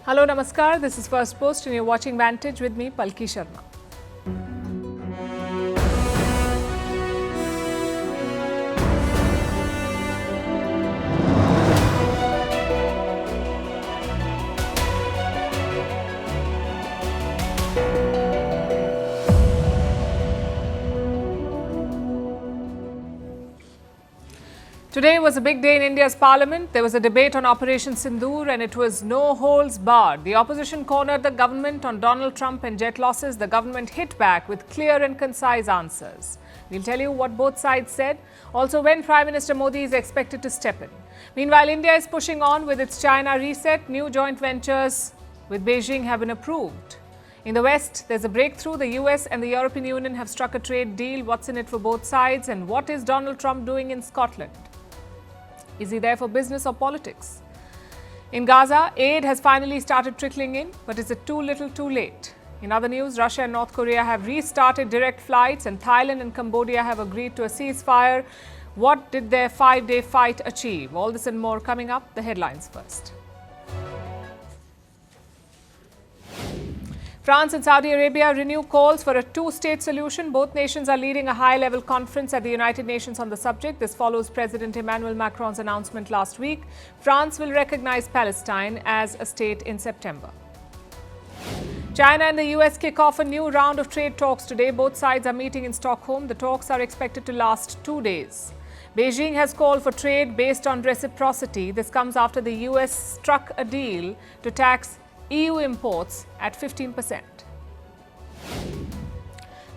Hello, Namaskar. This is Firstpost and you're watching Vantage with me, Palki Sharma. Today was a big day in India's parliament. There was a debate on Operation Sindoor and it was no holds barred. The opposition cornered the government on Donald Trump and jet losses. The government hit back with clear and concise answers. We'll tell you what both sides said. Also, when Prime Minister Modi is expected to step in. Meanwhile, India is pushing on with its China reset. New joint ventures with Beijing have been approved. In the West, there's a breakthrough. The US and the European Union have struck a trade deal. What's in it for both sides? And what is Donald Trump doing in Scotland? Is he there for business or politics? In Gaza, aid has finally started trickling in, but is it too little too late? In other news, Russia and North Korea have restarted direct flights and Thailand and Cambodia have agreed to a ceasefire. What did their 5-day fight achieve? All this and more coming up. The headlines first. France and Saudi Arabia renew calls for a two-state solution. Both nations are leading a high-level conference at the United Nations on the subject. This follows President Emmanuel Macron's announcement last week. France will recognize Palestine as a state in September. China and the US kick off a new round of trade talks today. Both sides are meeting in Stockholm. The talks are expected to last 2 days. Beijing has called for trade based on reciprocity. This comes after the US struck a deal to tax EU imports at 15%.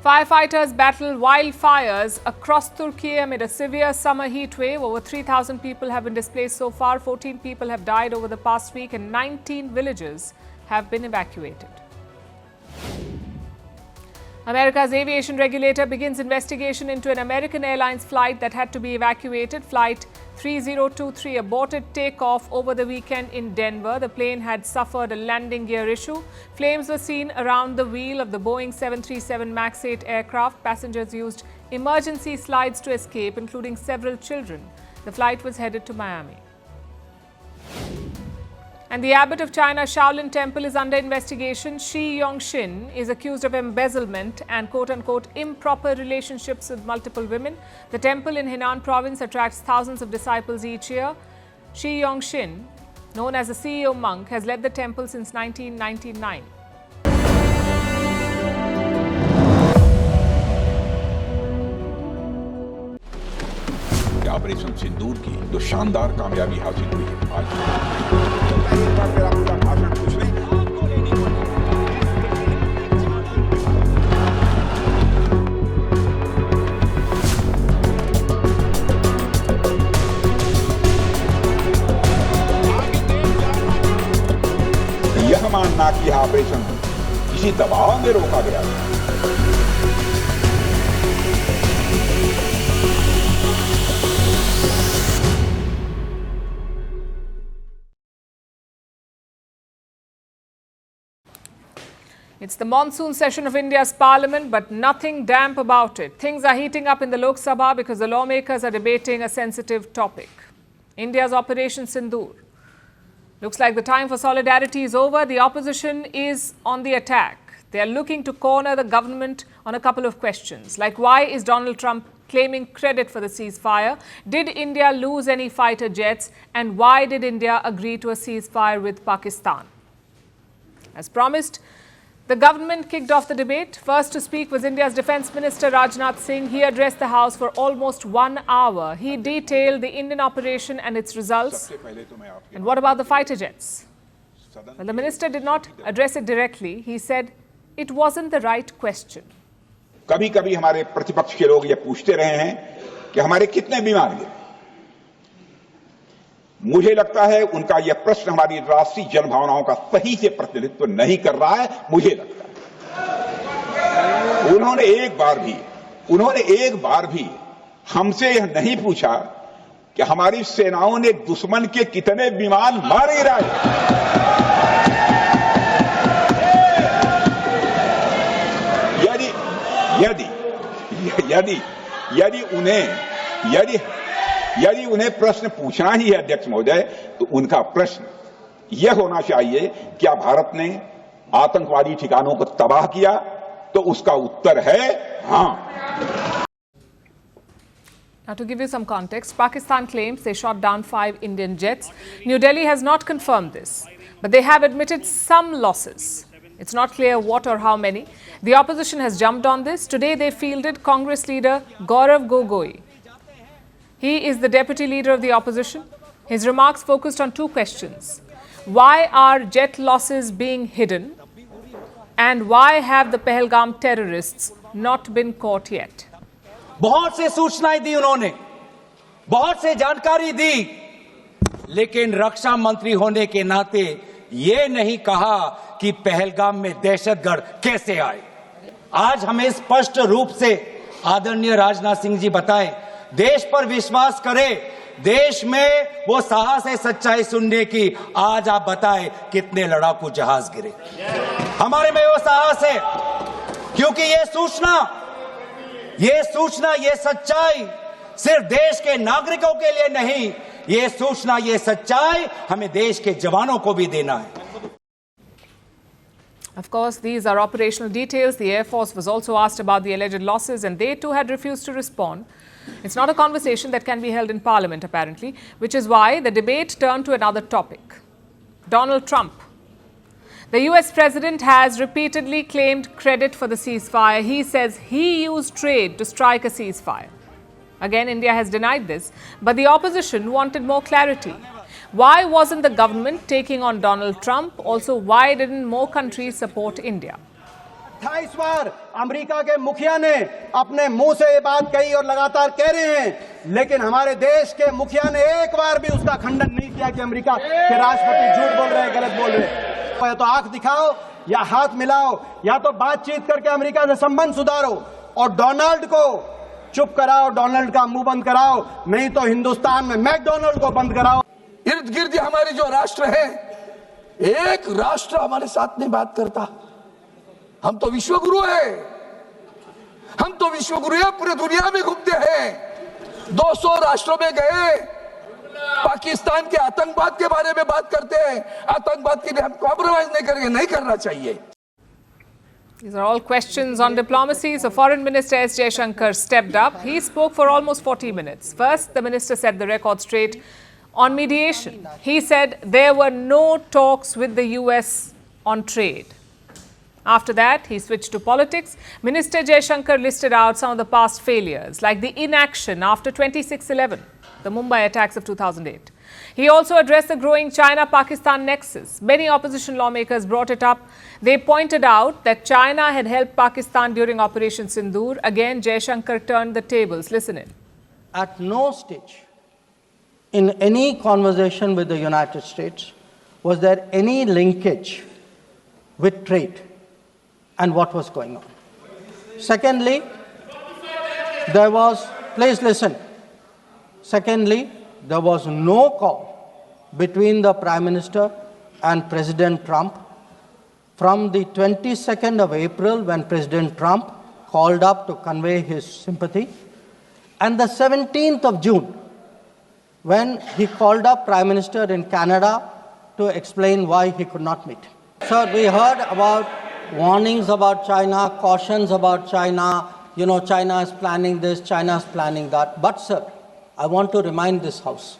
Firefighters battle wildfires across Turkey amid a severe summer heat wave. Over 3,000 people have been displaced so far. 14 people have died over the past week and 19 villages have been evacuated. America's aviation regulator begins investigation into an American Airlines flight that had to be evacuated. Flight 3023 aborted takeoff over the weekend in Denver. The plane had suffered a landing gear issue. Flames were seen around the wheel of the Boeing 737 MAX 8 aircraft. Passengers used emergency slides to escape, including several children. The flight was headed to Miami. And the abbot of China's Shaolin Temple is under investigation. Shi Yongxin is accused of embezzlement and quote-unquote improper relationships with multiple women. The temple in Henan province attracts thousands of disciples each year. Shi Yongxin, known as the CEO monk, has led the temple since 1999. Operation सिंदूर की जो शानदार कामयाबी हासिल हुई है आज एक बार मेरा पूरा भाषण पूछ लें यह मानना कि यह ऑपरेशन किसी दबाव में रोका गया है। It's the monsoon session of India's parliament, but nothing damp about it. Things are heating up in the Lok Sabha because the lawmakers are debating a sensitive topic. India's Operation Sindoor. Looks like the time for solidarity is over. The opposition is on the attack. They are looking to corner the government on a couple of questions, like why is Donald Trump claiming credit for the ceasefire? Did India lose any fighter jets? And why did India agree to a ceasefire with Pakistan? As promised, the government kicked off the debate. First to speak was India's Defence Minister Rajnath Singh. He addressed the House for almost 1 hour. He detailed the Indian operation and its results. And what about the fighter jets? Well, the minister did not address it directly. He said it wasn't the right question. कभी-कभी हमारे प्रतिपक्ष के लोग ये पूछते रहे हैं कि हमारे कितने विमान गिरे। मुझे लगता है उनका यह प्रश्न हमारी राष्ट्रीय जनभावनाओं का सही से प्रतिनिधित्व नहीं कर रहा है। मुझे लगता है उन्होंने एक बार भी हमसे यह नहीं पूछा कि हमारी सेनाओं ने दुश्मन के कितने विमान मार गिराए। यदि उन्हें प्रश्न पूछना ही है अध्यक्ष महोदय, तो उनका प्रश्न यह होना चाहिए, क्या भारत ने आतंकवादी ठिकानों को तबाह किया? तो उसका उत्तर है हाँ। Now, to give you some context, Pakistan claims they shot down 5 Indian jets. New Delhi has not confirmed this, but they have admitted some losses. It's not clear what or how many. The opposition has jumped on this. Today, they fielded Congress leader Gaurav Gogoi. He is the deputy leader of the opposition. His remarks focused on 2 questions. Why are jet losses being hidden? And why have the Pahalgam terrorists not been caught yet? बहुत से सूचनाएं दी उन्होंने, बहुत से जानकारी दी, लेकिन रक्षा मंत्री होने के नाते ये नहीं कहा कि पहलगाम में दहशतगर्द कैसे आए। आज हमें स्पष्ट रूप से आदरणीय राजनाथ सिंह जी बताएं, देश पर विश्वास करें, देश में वो साहस है सच्चाई सुनने की। आज आप बताएं कितने लड़ाकू जहाज गिरे। हमारे में वो साहस है, क्योंकि ये सूचना, ये सच्चाई सिर्फ देश के नागरिकों के लिए नहीं, ये सूचना, ये सच्चाई हमें देश के जवानों को भी देना है। Of course, these are operational details. The Air Force was also asked about the alleged losses and they too had refused to respond. It's not a conversation that can be held in Parliament, apparently, which is why the debate turned to another topic. Donald Trump. The US president has repeatedly claimed credit for the ceasefire. He says he used trade to strike a ceasefire. Again, India has denied this, but the opposition wanted more clarity. Why wasn't the government taking on Donald Trump? Also, why didn't more countries support India? 28 bar America के मुखिया ने अपने मुंह से ये बात कही और लगातार कह रहे हैं, लेकिन हमारे देश के मुखिया ने एक बार भी उसका खंडन नहीं किया कि अमेरिका के राष्ट्रपति झूठ बोल रहे हैं, गलत बोल रहे हैं। या तो आंख दिखाओ या हाथ मिलाओ, या तो बातचीत करके अमेरिका से संबंध सुधारो और डोनाल्ड को चुप कराओ, डोनाल्ड का मुंह बंद कराओ, नहीं तो हिंदुस्तान में मैकडोनाल्ड को बंद कराओ। इर्द गिर्द हमारे जो राष्ट्र है, एक राष्ट्र हमारे साथ नहीं बात करता। हम तो विश्वगुरु है, पूरे दुनिया में घूमते हैं, 200 राष्ट्रों में गए, पाकिस्तान के आतंकवाद के बारे में बात करते हैं। आतंकवाद के लिए हम कॉम्प्रोमाइज नहीं करेंगे, नहीं करना चाहिए। These are all questions on diplomacy. So Foreign Minister S. Jaishankar stepped up. He spoke for almost 40 minutes. First, the minister set the record straight on mediation. He said there were no talks with the US on trade. After that, he switched to politics. Minister Jaishankar listed out some of the past failures, like the inaction after 26/11, the Mumbai attacks of 2008. He also addressed the growing China-Pakistan nexus. Many opposition lawmakers brought it up. They pointed out that China had helped Pakistan during Operation Sindoor. Again, Jaishankar turned the tables. Listen in. At no stage in any conversation with the United States was there any linkage with trade and what was going on. Secondly, there was, please listen. Secondly, there was no call between the Prime Minister and President Trump from the 22nd of April when President Trump called up to convey his sympathy, and the 17th of June when he called up Prime Minister in Canada to explain why he could not meet. Sir, we heard about warnings about China, cautions about China, China is planning this, China is planning that. But sir, I want to remind this House,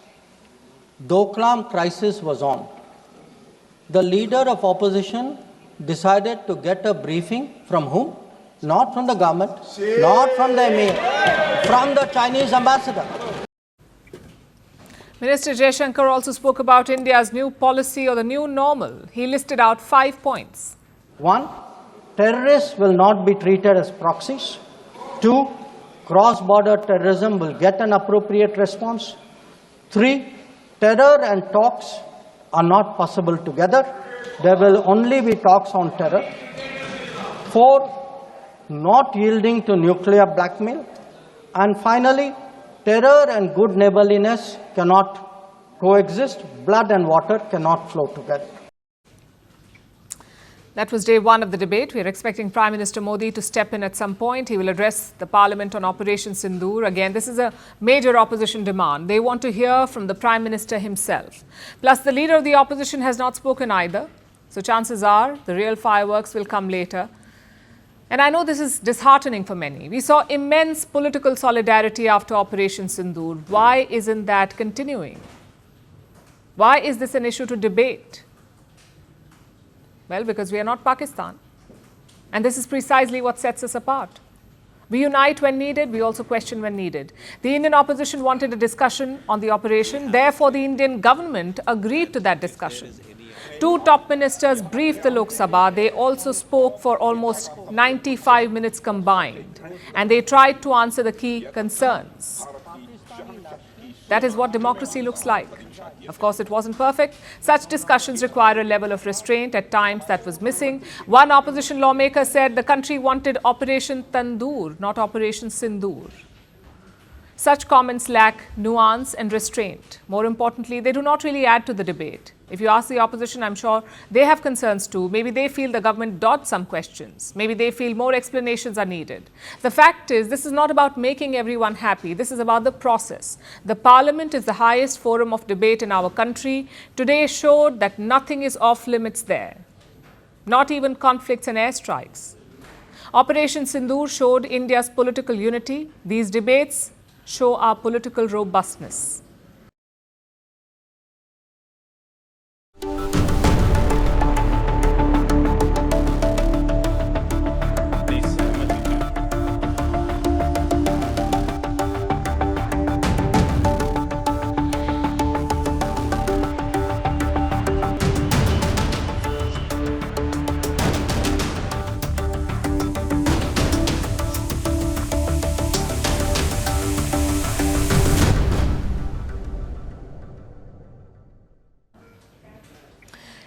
Doklam crisis was on. The leader of opposition decided to get a briefing from whom? Not from the government, not from the emir, from the Chinese ambassador. Minister Jaishankar also spoke about India's new policy or the new normal. He listed out 5 points. 1, terrorists will not be treated as proxies. 2, cross-border terrorism will get an appropriate response. 3, terror and talks are not possible together. There will only be talks on terror. 4, not yielding to nuclear blackmail. And finally, terror and good neighborliness cannot coexist. Blood and water cannot flow together. That was day one of the debate. We are expecting Prime Minister Modi to step in at some point. He will address the Parliament on Operation Sindoor. Again, this is a major opposition demand. They want to hear from the Prime Minister himself. Plus, the leader of the opposition has not spoken either. So chances are the real fireworks will come later. And I know this is disheartening for many. We saw immense political solidarity after Operation Sindoor. Why isn't that continuing? Why is this an issue to debate? Well, because we are not Pakistan. And this is precisely what sets us apart. We unite when needed, we also question when needed. The Indian opposition wanted a discussion on the operation. Therefore, the Indian government agreed to that discussion. Two top ministers briefed the Lok Sabha. They also spoke for almost 95 minutes combined. And they tried to answer the key concerns. That is what democracy looks like. Of course, it wasn't perfect. Such discussions require a level of restraint at times that was missing. One opposition lawmaker said the country wanted Operation Tandoor, not Operation Sindoor. Such comments lack nuance and restraint. More importantly, they do not really add to the debate. If you ask the opposition, I'm sure they have concerns too. Maybe they feel the government dodged some questions. Maybe they feel more explanations are needed. The fact is, this is not about making everyone happy. This is about the process. The parliament is the highest forum of debate in our country. Today showed that nothing is off limits there. Not even conflicts and airstrikes. Operation Sindoor showed India's political unity. These debates show our political robustness.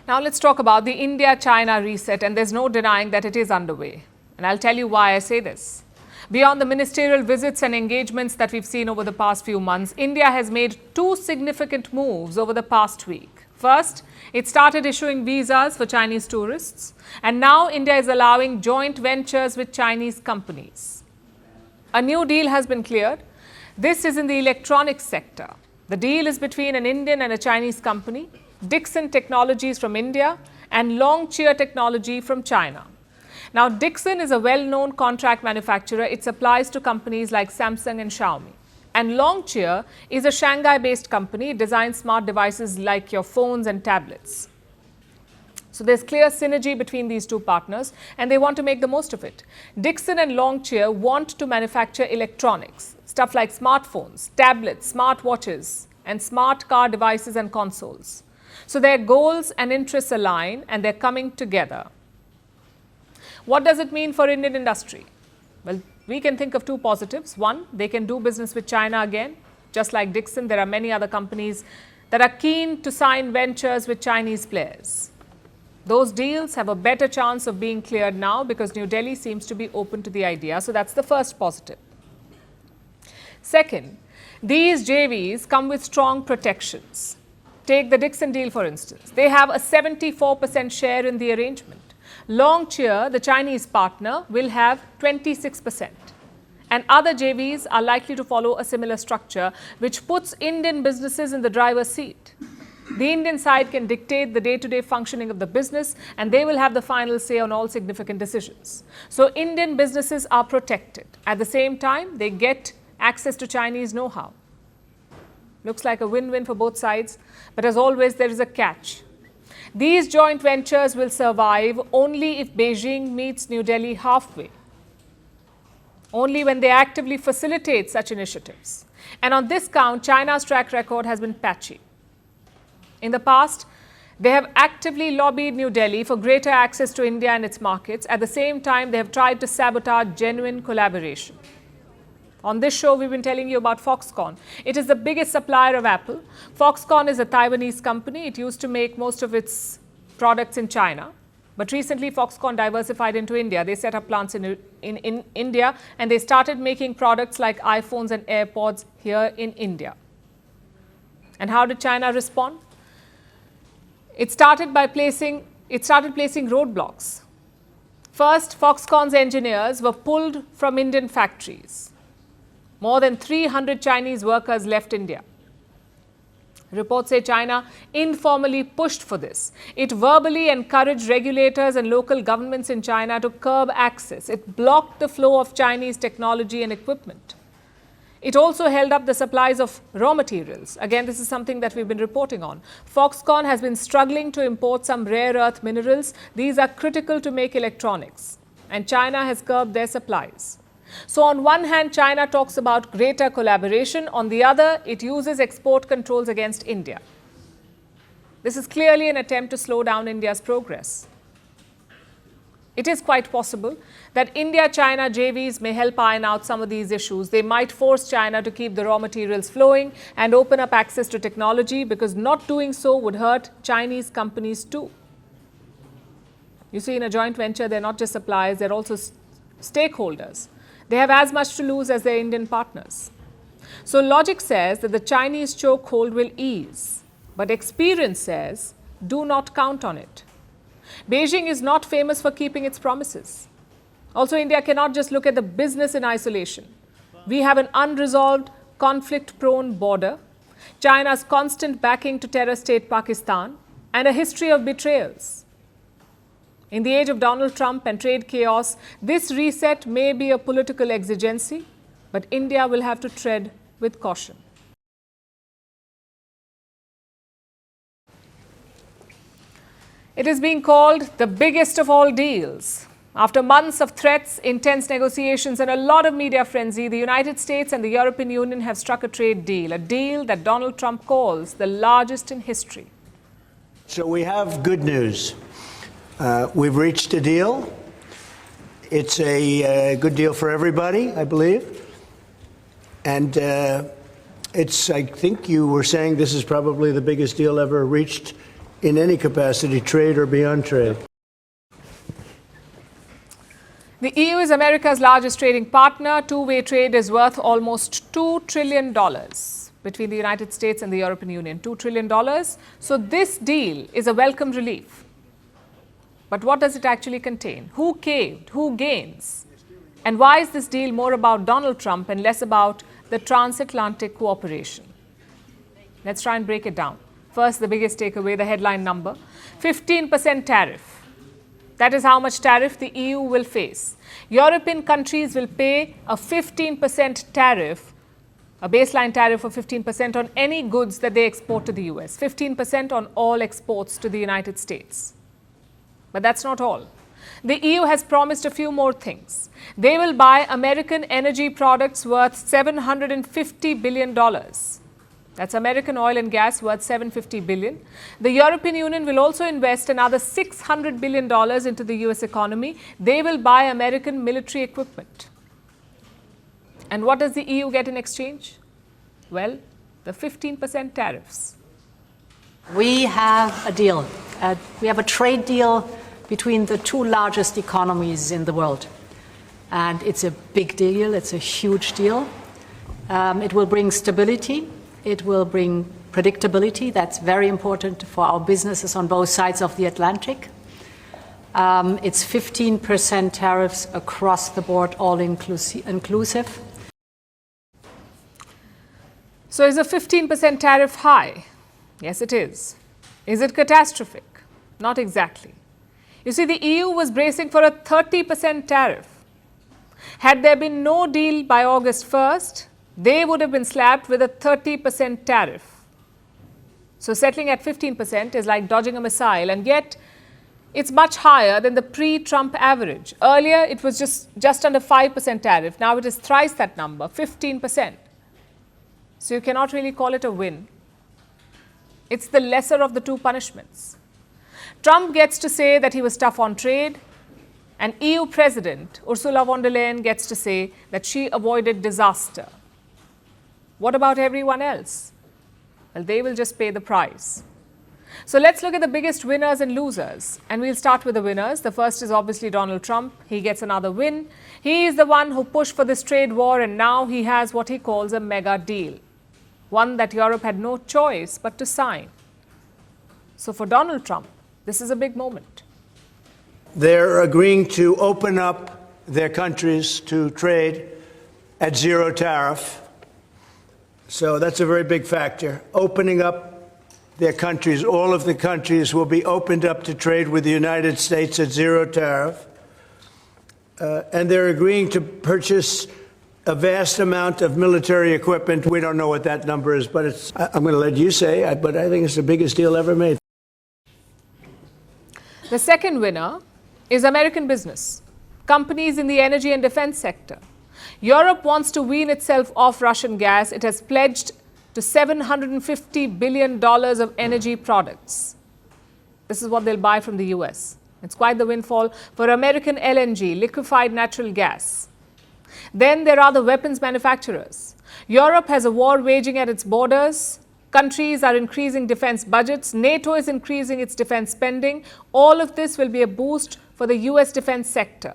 Now let's talk about the India-China reset, and there's no denying that it is underway. And I'll tell you why I say this. Beyond the ministerial visits and engagements that we've seen over the past few months, India has made two significant moves over the past week. First, it started issuing visas for Chinese tourists, and now India is allowing joint ventures with Chinese companies. A new deal has been cleared. This is in the electronics sector. The deal is between an Indian and a Chinese company, Dixon Technologies from India and Longcheer Technology from China. Now, Dixon is a well-known contract manufacturer. It supplies to companies like Samsung and Xiaomi. And Longcheer is a Shanghai-based company. It designs smart devices like your phones and tablets. So there's clear synergy between these two partners, and they want to make the most of it. Dixon and Longcheer want to manufacture electronics, stuff like smartphones, tablets, smartwatches, and smart car devices and consoles. So their goals and interests align, and they're coming together. What does it mean for Indian industry? Well, we can think of two positives. One, they can do business with China again. Just like Dixon, there are many other companies that are keen to sign ventures with Chinese players. Those deals have a better chance of being cleared now because New Delhi seems to be open to the idea. So that's the first positive. Second, these JVs come with strong protections. Take the Dixon deal, for instance. They have a 74% share in the arrangement. Longcheer, the Chinese partner, will have 26%. And other JVs are likely to follow a similar structure, which puts Indian businesses in the driver's seat. The Indian side can dictate the day-to-day functioning of the business, and they will have the final say on all significant decisions. So Indian businesses are protected. At the same time, they get access to Chinese know-how. Looks like a win-win for both sides, but as always, there is a catch. These joint ventures will survive only if Beijing meets New Delhi halfway. Only when they actively facilitate such initiatives. And on this count, China's track record has been patchy. In the past, they have actively lobbied New Delhi for greater access to India and its markets. At the same time, they have tried to sabotage genuine collaboration. On this show, we've been telling you about Foxconn. It is the biggest supplier of Apple. Foxconn is a Taiwanese company. It used to make most of its products in China. But recently, Foxconn diversified into India. They set up plants in India, and they started making products like iPhones and AirPods here in India. And how did China respond? It started by placing it started placing roadblocks. First, Foxconn's engineers were pulled from Indian factories. More than 300 Chinese workers left India. Reports say China informally pushed for this. It verbally encouraged regulators and local governments in China to curb access. It blocked the flow of Chinese technology and equipment. It also held up the supplies of raw materials. Again, this is something that we've been reporting on. Foxconn has been struggling to import some rare earth minerals. These are critical to make electronics. And China has curbed their supplies. So on one hand, China talks about greater collaboration. On the other, it uses export controls against India. This is clearly an attempt to slow down India's progress. It is quite possible that India-China JVs may help iron out some of these issues. They might force China to keep the raw materials flowing and open up access to technology, because not doing so would hurt Chinese companies too. You see, in a joint venture, they're not just suppliers, they're also stakeholders. They have as much to lose as their Indian partners. So logic says that the Chinese chokehold will ease, but experience says do not count on it. Beijing is not famous for keeping its promises. Also, India cannot just look at the business in isolation. We have an unresolved, conflict-prone border, China's constant backing to terror state Pakistan, and a history of betrayals. In the age of Donald Trump and trade chaos, this reset may be a political exigency, but India will have to tread with caution. It is being called the biggest of all deals. After months of threats, intense negotiations, and a lot of media frenzy, the United States and the European Union have struck a trade deal, a deal that Donald Trump calls the largest in history. So we have good news. We've reached a deal. It's a good deal for everybody, I believe. And I think you were saying this is probably the biggest deal ever reached in any capacity, trade or beyond trade. The EU is America's largest trading partner. Two-way trade is worth almost $2 trillion between the United States and the European Union. $2 trillion. So this deal is a welcome relief. But what does it actually contain? Who caved? Who gains? And why is this deal more about Donald Trump and less about the transatlantic cooperation? Let's try and break it down. First, the biggest takeaway, the headline number, 15% tariff. That is how much tariff the EU will face. European countries will pay a 15% tariff, a baseline tariff of 15% on any goods that they export to the US, 15% on all exports to the United States. But that's not all. The EU has promised a few more things. They will buy American energy products worth $750 billion. That's American oil and gas worth $750 billion. The European Union will also invest another $600 billion into the US economy. They will buy American military equipment. And what does the EU get in exchange? Well, the 15% tariffs. We have a deal. We have a trade deal between the two largest economies in the world. And it's a big deal. It's a huge deal. It will bring stability. It will bring predictability. That's very important for our businesses on both sides of the Atlantic. It's 15% tariffs across the board, all inclusive. So is a 15% tariff high? Yes, it is. Is it catastrophic? Not exactly. You see, the EU was bracing for a 30% tariff. Had there been no deal by August 1st, they would have been slapped with a 30% tariff. So settling at 15% is like dodging a missile, and yet it's much higher than the pre-Trump average. Earlier, it was just under 5% tariff. Now it is thrice that number, 15%. So you cannot really call it a win. It's the lesser of the two punishments. Trump gets to say that he was tough on trade, and EU President Ursula von der Leyen gets to say that she avoided disaster. What about everyone else? Well, they will just pay the price. So let's look at the biggest winners and losers. And we'll start with the winners. The first is obviously Donald Trump. He gets another win. He is the one who pushed for this trade war, and now he has what he calls a mega deal. One that Europe had no choice but to sign. So for Donald Trump, This is a big moment. They're agreeing to open up their countries to trade at zero tariff. So that's a very big factor. Opening up their countries, all of the countries will be opened up to trade with the United States at zero tariff. And they're agreeing to purchase a vast amount of military equipment. We don't know what that number is, but I'm going to let you say, but I think it's the biggest deal ever made. The second winner is American business, companies in the energy and defense sector. Europe wants to wean itself off Russian gas. It has pledged to $750 billion of energy products. This is what they'll buy from the US. It's quite the windfall for American LNG, liquefied natural gas. Then there are the weapons manufacturers. Europe has a war waging at its borders. Countries are increasing defense budgets. NATO is increasing its defense spending. All of this will be a boost for the US defense sector.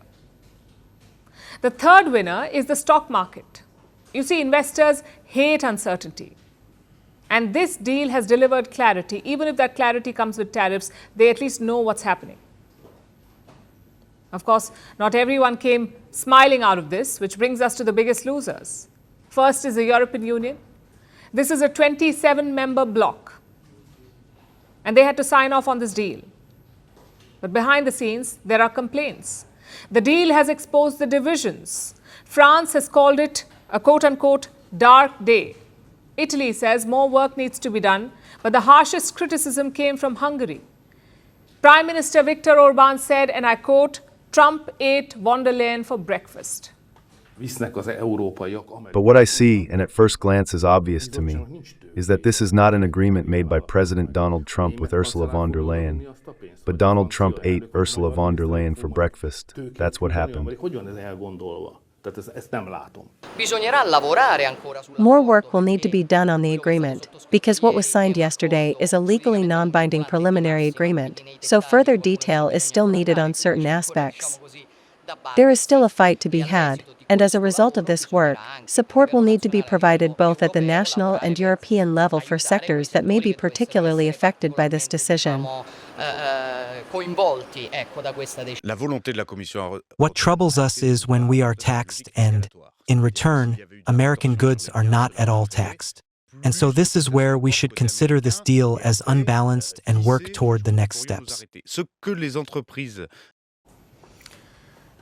The third winner is the stock market. You see, investors hate uncertainty. And this deal has delivered clarity. Even if that clarity comes with tariffs, they at least know what's happening. Of course, not everyone came smiling out of this, which brings us to the biggest losers. First is the European Union. This is a 27-member bloc, and they had to sign off on this deal. But behind the scenes, there are complaints. The deal has exposed the divisions. France has called it a quote-unquote dark day. Italy says more work needs to be done, but the harshest criticism came from Hungary. Prime Minister Viktor Orbán said, and I quote, "Trump ate von der Leyen for breakfast." But what I see, and at first glance is obvious to me, is that this is not an agreement made by President Donald Trump with Ursula von der Leyen. But Donald Trump ate Ursula von der Leyen for breakfast. That's what happened. More work will need to be done on the agreement, because what was signed yesterday is a legally non-binding preliminary agreement, so further detail is still needed on certain aspects. There is still a fight to be had, and as a result of this work, support will need to be provided both at the national and European level for sectors that may be particularly affected by this decision. What troubles us is when we are taxed and, in return, American goods are not at all taxed. And so this is where we should consider this deal as unbalanced and work toward the next steps.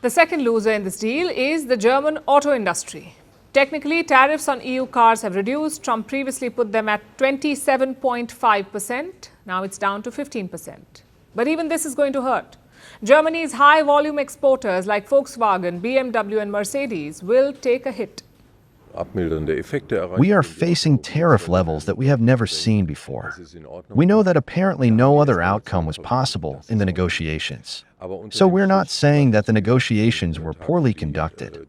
The second loser in this deal is the German auto industry. Technically, tariffs on EU cars have reduced. Trump previously put them at 27.5%. Now it's down to 15%. But even this is going to hurt. Germany's high-volume exporters like Volkswagen, BMW and Mercedes will take a hit. We are facing tariff levels that we have never seen before. We know that apparently no other outcome was possible in the negotiations. So we're not saying that the negotiations were poorly conducted.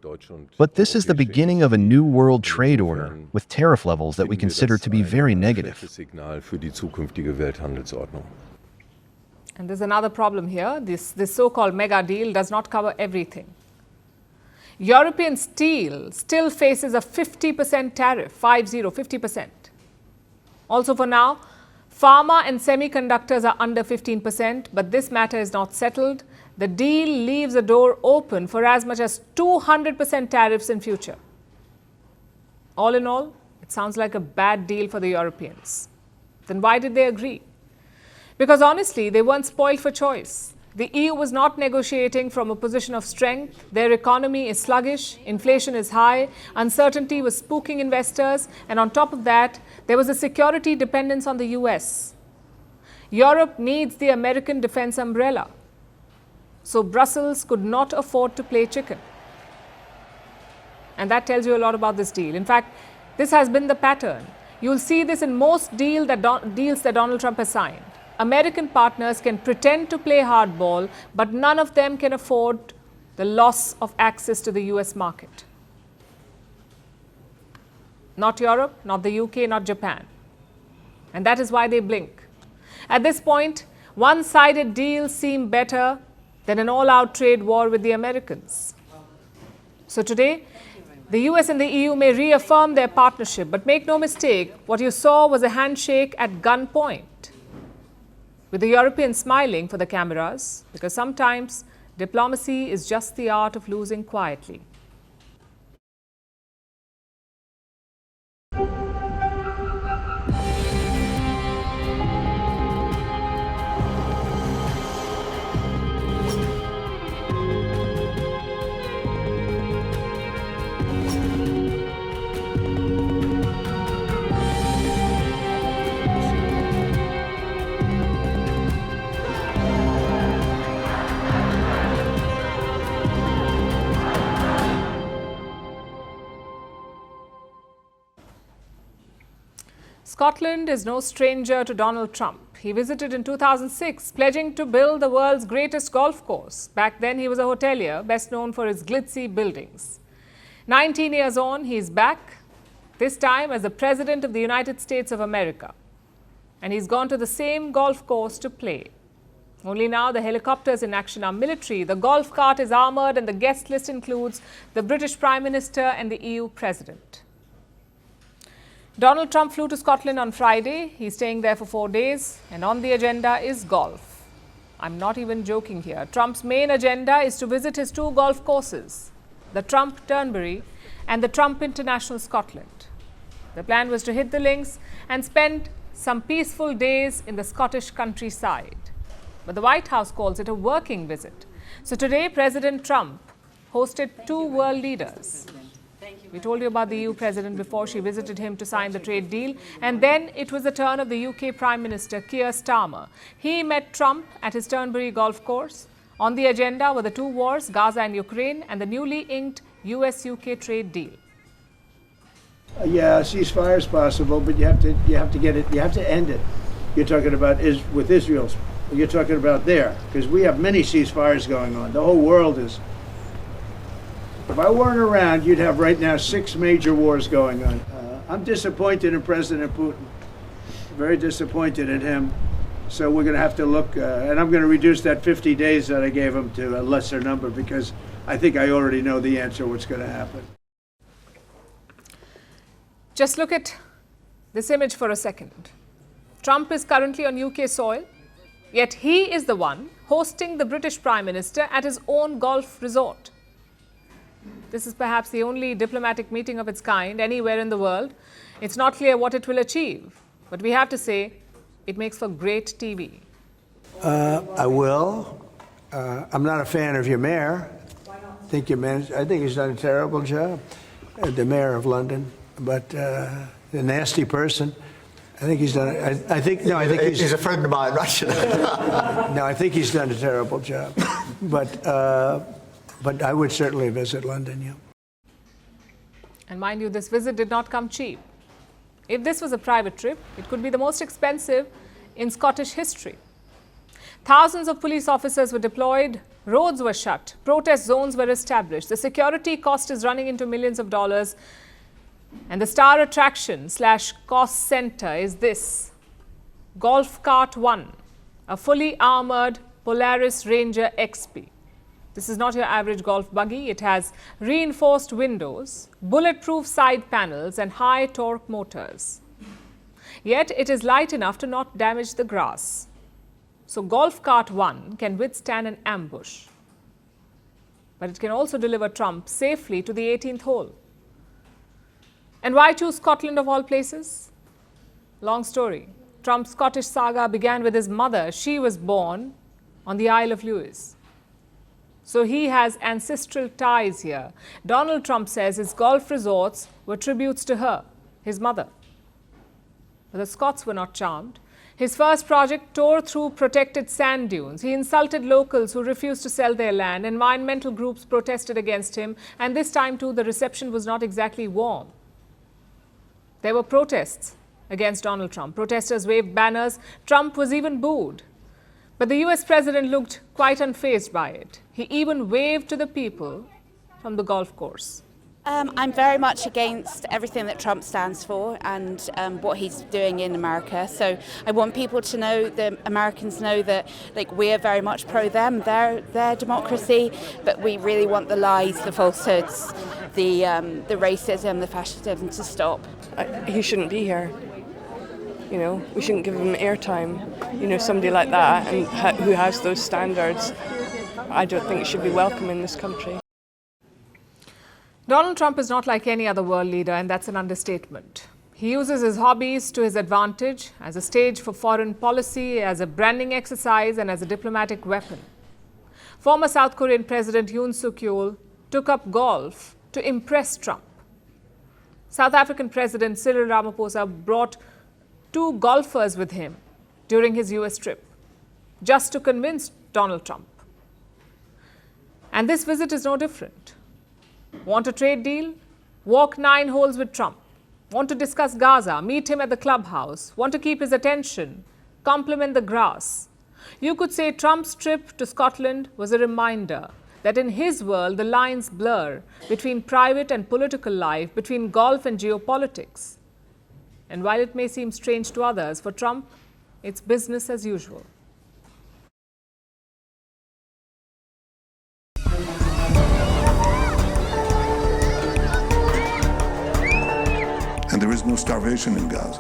But this is the beginning of a new world trade order with tariff levels that we consider to be very negative. And there's another problem here. This so-called mega deal does not cover everything. European steel still faces a 50% tariff, 50%. Also for now, pharma and semiconductors are under 15%, but this matter is not settled. The deal leaves a door open for as much as 200% tariffs in future. All in all, it sounds like a bad deal for the Europeans. Then why did they agree? Because honestly, they weren't spoiled for choice. The EU was not negotiating from a position of strength. Their economy is sluggish, inflation is high, uncertainty was spooking investors, and on top of that, there was a security dependence on the US. Europe needs the American defense umbrella. So Brussels could not afford to play chicken. And that tells you a lot about this deal. In fact, this has been the pattern. You'll see this in most deals that Donald Trump has signed. American partners can pretend to play hardball, but none of them can afford the loss of access to the US market. Not Europe, not the UK, not Japan. And that is why they blink. At this point, one-sided deals seem better than an all-out trade war with the Americans. So today, the US and the EU may reaffirm their partnership, but make no mistake, what you saw was a handshake at gunpoint. with the Europeans smiling for the cameras, because sometimes diplomacy is just the art of losing quietly. Scotland is no stranger to Donald Trump. He visited in 2006, pledging to build the world's greatest golf course. Back then, he was a hotelier, best known for his glitzy buildings. 19 years on, he is back, this time as the President of the United States of America. And he's gone to the same golf course to play. Only now the helicopters in action are military, the golf cart is armoured, and the guest list includes the British Prime Minister and the EU President. Donald Trump flew to Scotland on Friday. He's staying there for 4 days, and on the agenda is golf. I'm not even joking here. Trump's main agenda is to visit his 2 golf courses, the Trump Turnberry and the Trump International Scotland. The plan was to hit the links and spend some peaceful days in the Scottish countryside. But the White House calls it a working visit. So today, President Trump hosted 2 world leaders. We told you about the EU President before. She visited him to sign the trade deal. And then it was the turn of the UK Prime Minister, Keir Starmer. He met Trump at his Turnberry golf course. On the agenda were the 2 wars, Gaza and Ukraine, and the newly inked US-UK trade deal. Yeah, ceasefire is possible, but you have to get it. You have to end it. You're talking about with Israel. You're talking about there, because we have many ceasefires going on. The whole world is. If I weren't around, you'd have right now 6 major wars going on. I'm disappointed in President Putin. Very disappointed in him. So we're going to have to look, and I'm going to reduce that 50 days that I gave him to a lesser number, because I think I already know the answer what's going to happen. Just look at this image for a second. Trump is currently on UK soil, yet he is the one hosting the British Prime Minister at his own golf resort. This is perhaps the only diplomatic meeting of its kind anywhere in the world. It's not clear what it will achieve, but we have to say it makes for great TV. I will. I'm not a fan of your mayor. I think he's done a terrible job, the mayor of London. But the nasty person, I think he's done. I think he's a friend of mine, right? No, I think he's done a terrible job. But I would certainly visit London, yeah. And mind you, this visit did not come cheap. If this was a private trip, it could be the most expensive in Scottish history. Thousands of police officers were deployed, roads were shut, protest zones were established. The security cost is running into millions of dollars. And the star attraction / cost center is this: Golf Cart 1, a fully armored Polaris Ranger XP. This is not your average golf buggy. It has reinforced windows, bulletproof side panels, and high torque motors. Yet it is light enough to not damage the grass. So Golf Cart 1 can withstand an ambush. But it can also deliver Trump safely to the 18th hole. And why choose Scotland of all places? Long story. Trump's Scottish saga began with his mother. She was born on the Isle of Lewis. So he has ancestral ties here. Donald Trump says his golf resorts were tributes to her, his mother. But the Scots were not charmed. His first project tore through protected sand dunes. He insulted locals who refused to sell their land. Environmental groups protested against him. And this time too, the reception was not exactly warm. There were protests against Donald Trump. Protesters waved banners. Trump was even booed. But the US president looked quite unfazed by it. He even waved to the people from the golf course. I'm very much against everything that Trump stands for and what he's doing in America. So I want people to know, the Americans know that we're very much pro them, their democracy, but we really want the lies, the falsehoods, the racism, the fascism to stop. He shouldn't be here. we shouldn't give him airtime. Somebody like that and who has those standards, I don't think should be welcome in this country. Donald Trump is not like any other world leader, and that's an understatement. He uses his hobbies to his advantage as a stage for foreign policy, as a branding exercise, and as a diplomatic weapon. Former South Korean President Yoon Suk-yeol took up golf to impress Trump. South African President Cyril Ramaphosa brought 2 golfers with him during his US trip, just to convince Donald Trump. And this visit is no different. Want a trade deal? Walk 9 holes with Trump. Want to discuss Gaza? Meet him at the clubhouse. Want to keep his attention? Compliment the grass. You could say Trump's trip to Scotland was a reminder that in his world the lines blur between private and political life, between golf and geopolitics. And while it may seem strange to others, for Trump, it's business as usual. And there is no starvation in Gaza.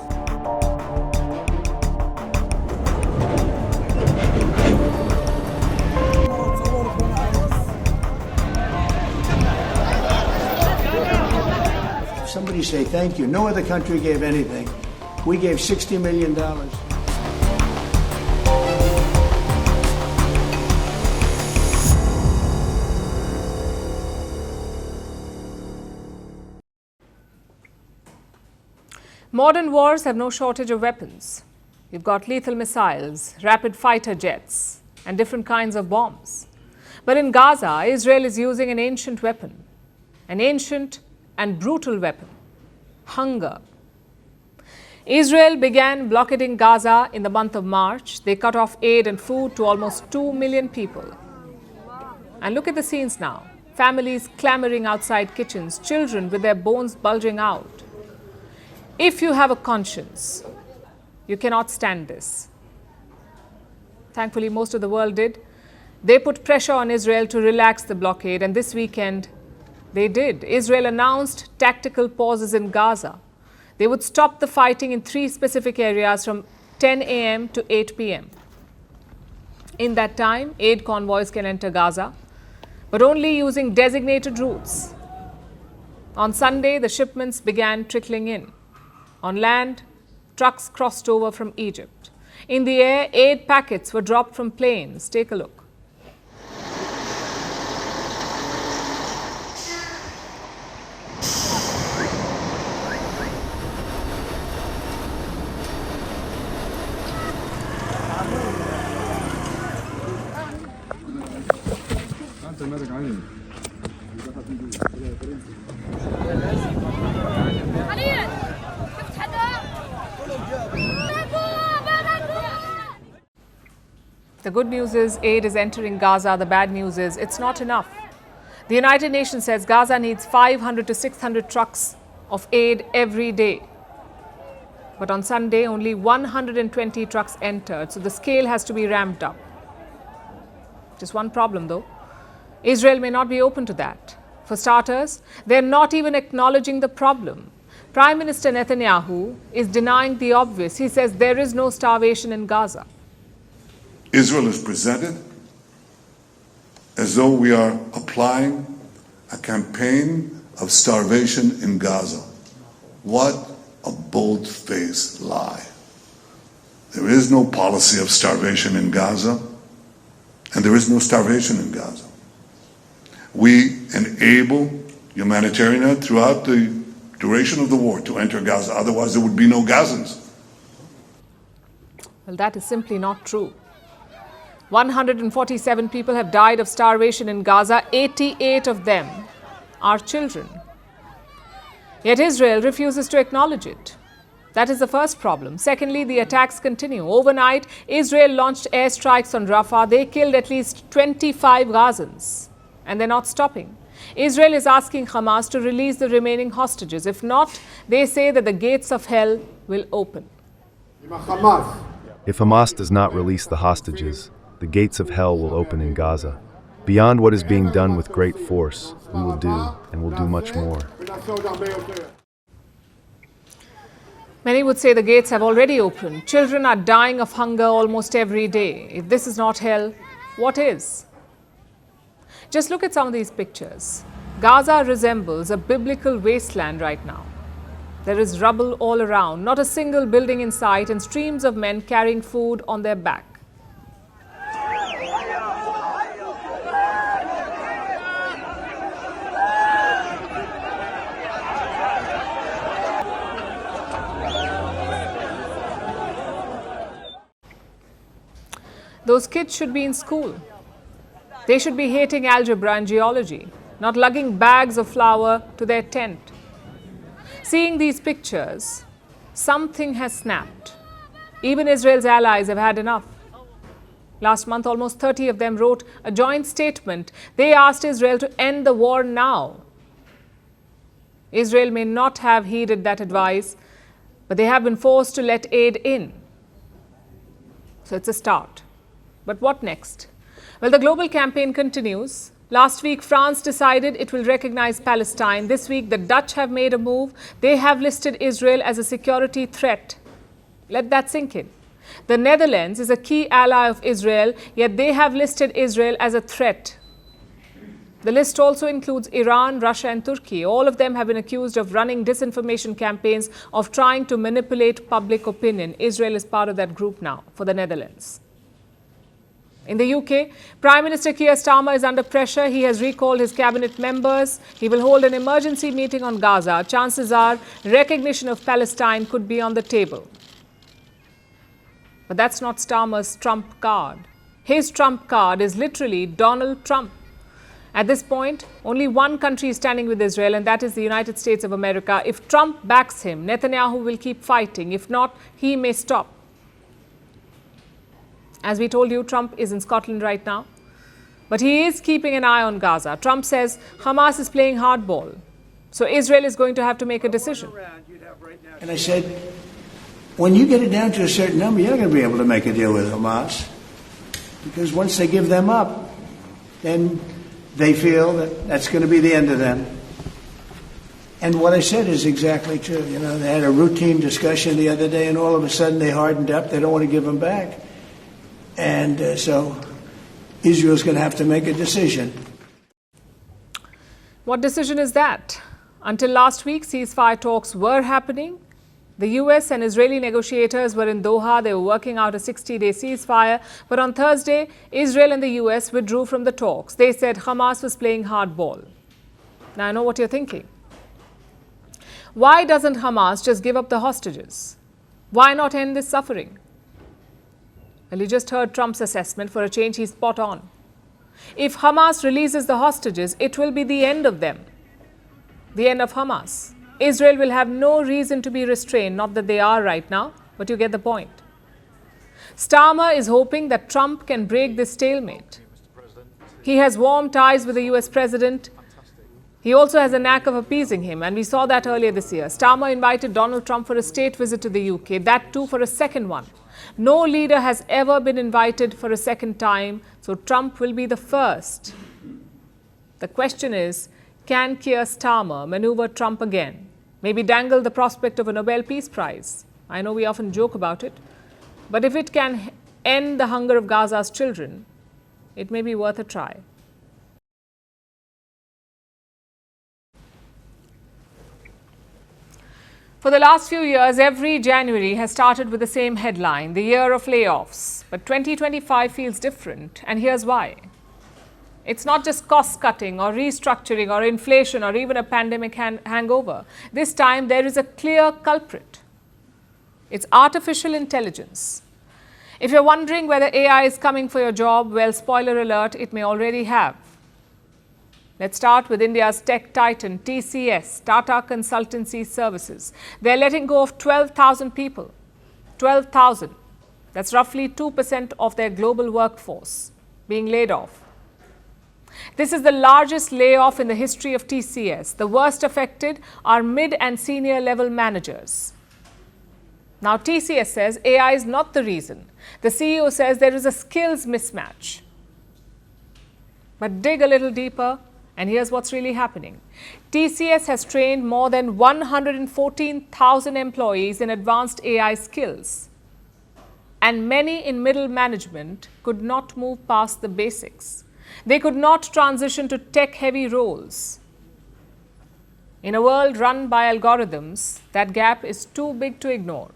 Somebody say thank you. No other country gave anything. We gave $60 million. Modern wars have no shortage of weapons. You've got lethal missiles, rapid fighter jets, and different kinds of bombs. But in Gaza, Israel is using an ancient weapon, an ancient and brutal weapon: hunger. Israel began blockading Gaza in the month of March. They cut off aid and food to almost 2 million people. And look at the scenes now. Families clamoring outside kitchens, children with their bones bulging out. If you have a conscience, you cannot stand this. Thankfully, most of the world did. They put pressure on Israel to relax the blockade, and this weekend, they did. Israel announced tactical pauses in Gaza. They would stop the fighting in 3 specific areas from 10 a.m. to 8 p.m. In that time, aid convoys can enter Gaza, but only using designated routes. On Sunday, the shipments began trickling in. On land, trucks crossed over from Egypt. In the air, aid packets were dropped from planes. Take a look. The good news is aid is entering Gaza. The bad news is it's not enough. The United Nations says Gaza needs 500 to 600 trucks of aid every day. But on Sunday, only 120 trucks entered, so the scale has to be ramped up. Just one problem though. Israel may not be open to that. For starters, they're not even acknowledging the problem. Prime Minister Netanyahu is denying the obvious. He says there is no starvation in Gaza. Israel is presented as though we are applying a campaign of starvation in Gaza. What a bold-faced lie. There is no policy of starvation in Gaza, and there is no starvation in Gaza. We enable humanitarian aid throughout the duration of the war to enter Gaza. Otherwise, there would be no Gazans. Well, that is simply not true. 147 people have died of starvation in Gaza. 88 of them are children. Yet Israel refuses to acknowledge it. That is the first problem. Secondly, the attacks continue. Overnight, Israel launched airstrikes on Rafah. They killed at least 25 Gazans. And they're not stopping. Israel is asking Hamas to release the remaining hostages. If not, they say that the gates of hell will open. If Hamas does not release the hostages, the gates of hell will open in Gaza. Beyond what is being done with great force, we will do, and will do much more. Many would say the gates have already opened. Children are dying of hunger almost every day. If this is not hell, what is? Just look at some of these pictures. Gaza resembles a biblical wasteland right now. There is rubble all around, not a single building in sight, and streams of men carrying food on their back. Those kids should be in school. They should be hating algebra and geology, not lugging bags of flour to their tent. Seeing these pictures, something has snapped. Even Israel's allies have had enough. Last month, almost 30 of them wrote a joint statement. They asked Israel to end the war now. Israel may not have heeded that advice, but they have been forced to let aid in. So it's a start. But what next? Well, the global campaign continues. Last week, France decided it will recognize Palestine. This week, the Dutch have made a move. They have listed Israel as a security threat. Let that sink in. The Netherlands is a key ally of Israel, yet they have listed Israel as a threat. The list also includes Iran, Russia, and Turkey. All of them have been accused of running disinformation campaigns, of trying to manipulate public opinion. Israel is part of that group now for the Netherlands. In the UK, Prime Minister Keir Starmer is under pressure. He has recalled his cabinet members. He will hold an emergency meeting on Gaza. Chances are recognition of Palestine could be on the table. But that's not Starmer's trump card. His trump card is literally Donald Trump. At this point, only one country is standing with Israel, and that is the United States of America. If Trump backs him, Netanyahu will keep fighting. If not, he may stop. As we told you, Trump is in Scotland right now, but he is keeping an eye on Gaza. Trump says Hamas is playing hardball, so Israel is going to have to make a decision. And I said, when you get it down to a certain number, you're not going to be able to make a deal with Hamas, because once they give them up, then they feel that that's going to be the end of them. And what I said is exactly true. You know, they had a routine discussion the other day, and all of a sudden they hardened up. They don't want to give them back. And so Israel's going to have to make a decision. What decision is that? Until last week, ceasefire talks were happening. The US and Israeli negotiators were in Doha. They were working out a 60-day ceasefire. But on Thursday, Israel and the US withdrew from the talks. They said Hamas was playing hardball. Now, I know what you're thinking. Why doesn't Hamas just give up the hostages? Why not end this suffering? Well, you just heard Trump's assessment. For a change, he's spot on. If Hamas releases the hostages, it will be the end of them. The end of Hamas. Israel will have no reason to be restrained, not that they are right now, but you get the point. Starmer is hoping that Trump can break this stalemate. He has warm ties with the US president. He also has a knack of appeasing him, and we saw that earlier this year. Starmer invited Donald Trump for a state visit to the UK, that too for a second one. No leader has ever been invited for a second time, so Trump will be the first. The question is, can Keir Starmer maneuver Trump again? Maybe dangle the prospect of a Nobel Peace Prize. I know we often joke about it, but if it can end the hunger of Gaza's children, it may be worth a try. For the last few years, every January has started with the same headline, the year of layoffs. But 2025 feels different, and here's why. It's not just cost-cutting or restructuring or inflation or even a pandemic hangover. This time, there is a clear culprit. It's artificial intelligence. If you're wondering whether AI is coming for your job, well, spoiler alert, it may already have. Let's start with India's tech titan, TCS, Tata Consultancy Services. They're letting go of 12,000 people. 12,000. That's roughly 2% of their global workforce being laid off. This is the largest layoff in the history of TCS. The worst affected are mid and senior level managers. Now, TCS says AI is not the reason. The CEO says there is a skills mismatch. But dig a little deeper, And here's what's really happening. TCS has trained more than 114,000 employees in advanced AI skills. And many in middle management could not move past the basics. They could not transition to tech-heavy roles. In a world run by algorithms, that gap is too big to ignore.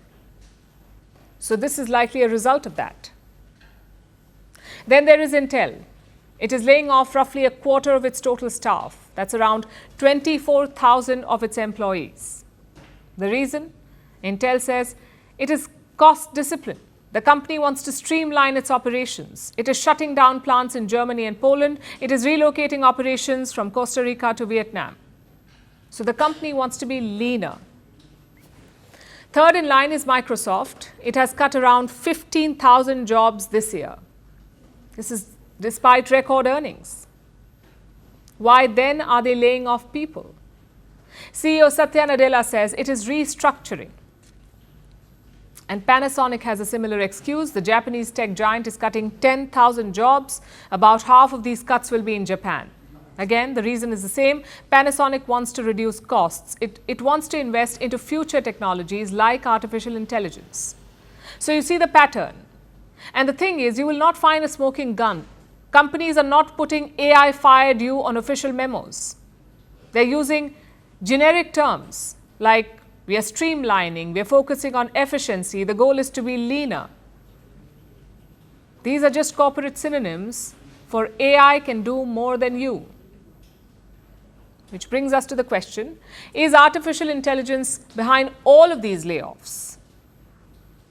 So this is likely a result of that. Then there is Intel. It is laying off roughly a quarter of its total staff. That's around 24,000 of its employees. The reason? Intel says it is cost discipline. The company wants to streamline its operations. It is shutting down plants in Germany and Poland. It is relocating operations from Costa Rica to Vietnam. So the company wants to be leaner. Third in line is Microsoft. It has cut around 15,000 jobs this year. This is despite record earnings. Why then are they laying off people? CEO Satya Nadella says it is restructuring. And Panasonic has a similar excuse. The Japanese tech giant is cutting 10,000 jobs. About half of these cuts will be in Japan. Again, the reason is the same. Panasonic wants to reduce costs. It wants to invest into future technologies like artificial intelligence. So you see the pattern. And the thing is, you will not find a smoking gun. Companies are not putting AI fired you on official memos. They're using generic terms like we are streamlining, we are focusing on efficiency, the goal is to be leaner. These are just corporate synonyms for AI can do more than you. Which brings us to the question, is artificial intelligence behind all of these layoffs?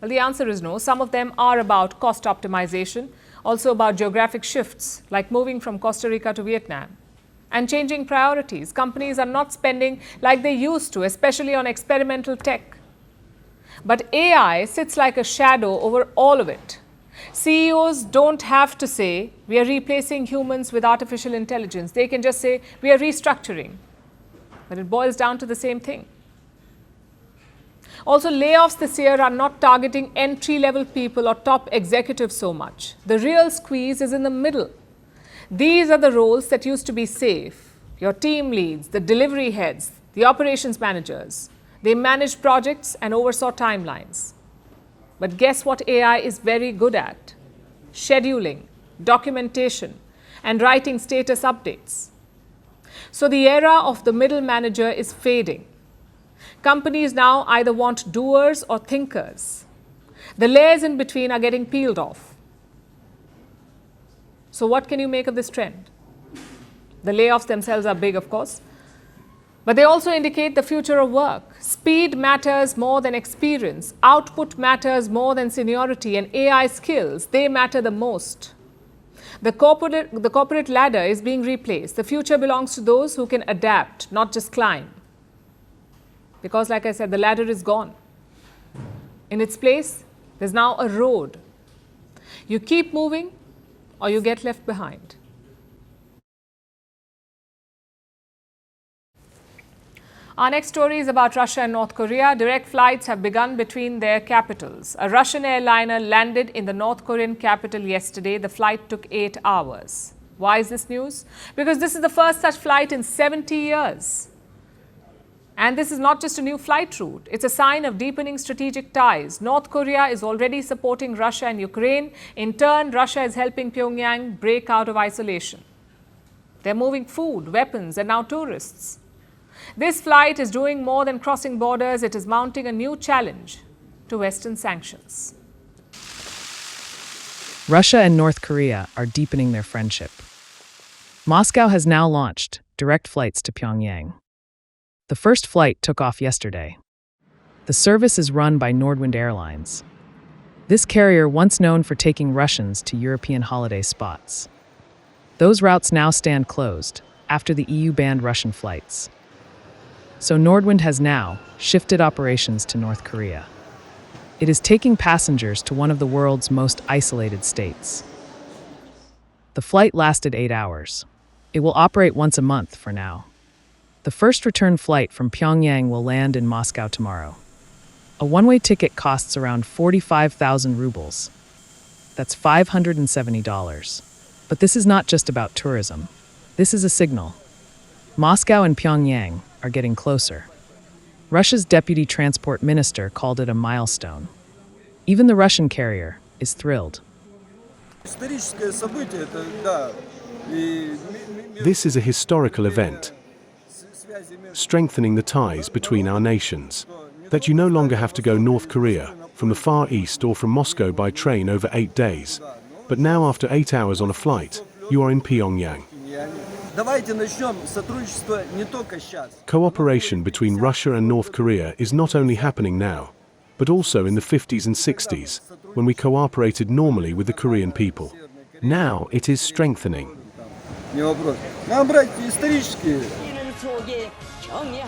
Well, the answer is no. Some of them are about cost optimization, also about geographic shifts, like moving from Costa Rica to Vietnam, and changing priorities. Companies are not spending like they used to, especially on experimental tech. But AI sits like a shadow over all of it. CEOs don't have to say, we are replacing humans with artificial intelligence. They can just say, we are restructuring. But it boils down to the same thing. Also, layoffs this year are not targeting entry-level people or top executives so much. The real squeeze is in the middle. These are the roles that used to be safe. Your team leads, the delivery heads, the operations managers. They manage projects and oversaw timelines. But guess what AI is very good at? Scheduling, documentation, and writing status updates. So the era of the middle manager is fading. Companies now either want doers or thinkers. The layers in between are getting peeled off. So what can you make of this trend? The layoffs themselves are big, of course, but they also indicate the future of work. Speed matters more than experience. Output matters more than seniority, and AI skills, they matter the most. The corporate ladder is being replaced. The future belongs to those who can adapt, not just climb. Because, like I said, the ladder is gone. In its place, there's now a road. You keep moving or you get left behind. Our next story is about Russia and North Korea. Direct flights have begun between their capitals. A Russian airliner landed in the North Korean capital yesterday. The flight took 8 hours. Why is this news? Because this is the first such flight in 70 years. And this is not just a new flight route. It's a sign of deepening strategic ties. North Korea is already supporting Russia and Ukraine. In turn, Russia is helping Pyongyang break out of isolation. They're moving food, weapons, and now tourists. This flight is doing more than crossing borders. It is mounting a new challenge to Western sanctions. Russia and North Korea are deepening their friendship. Moscow has now launched direct flights to Pyongyang. The first flight took off yesterday. The service is run by Nordwind Airlines. This carrier once known for taking Russians to European holiday spots. Those routes now stand closed after the EU banned Russian flights. So Nordwind has now shifted operations to North Korea. It is taking passengers to one of the world's most isolated states. The flight lasted 8 hours. It will operate once a month for now. The first return flight from Pyongyang will land in Moscow tomorrow. A one-way ticket costs around 45,000 rubles. That's $570. But this is not just about tourism. This is a signal. Moscow and Pyongyang are getting closer. Russia's deputy transport minister called it a milestone. Even the Russian carrier is thrilled. This is a historical event, strengthening the ties between our nations, that you no longer have to go North Korea from the Far East or from Moscow by train over 8 days, but now after 8 hours on a flight, you are in Pyongyang. Cooperation between Russia and North Korea is not only happening now, but also in the 50s and 60s, when we cooperated normally with the Korean people. Now it is strengthening.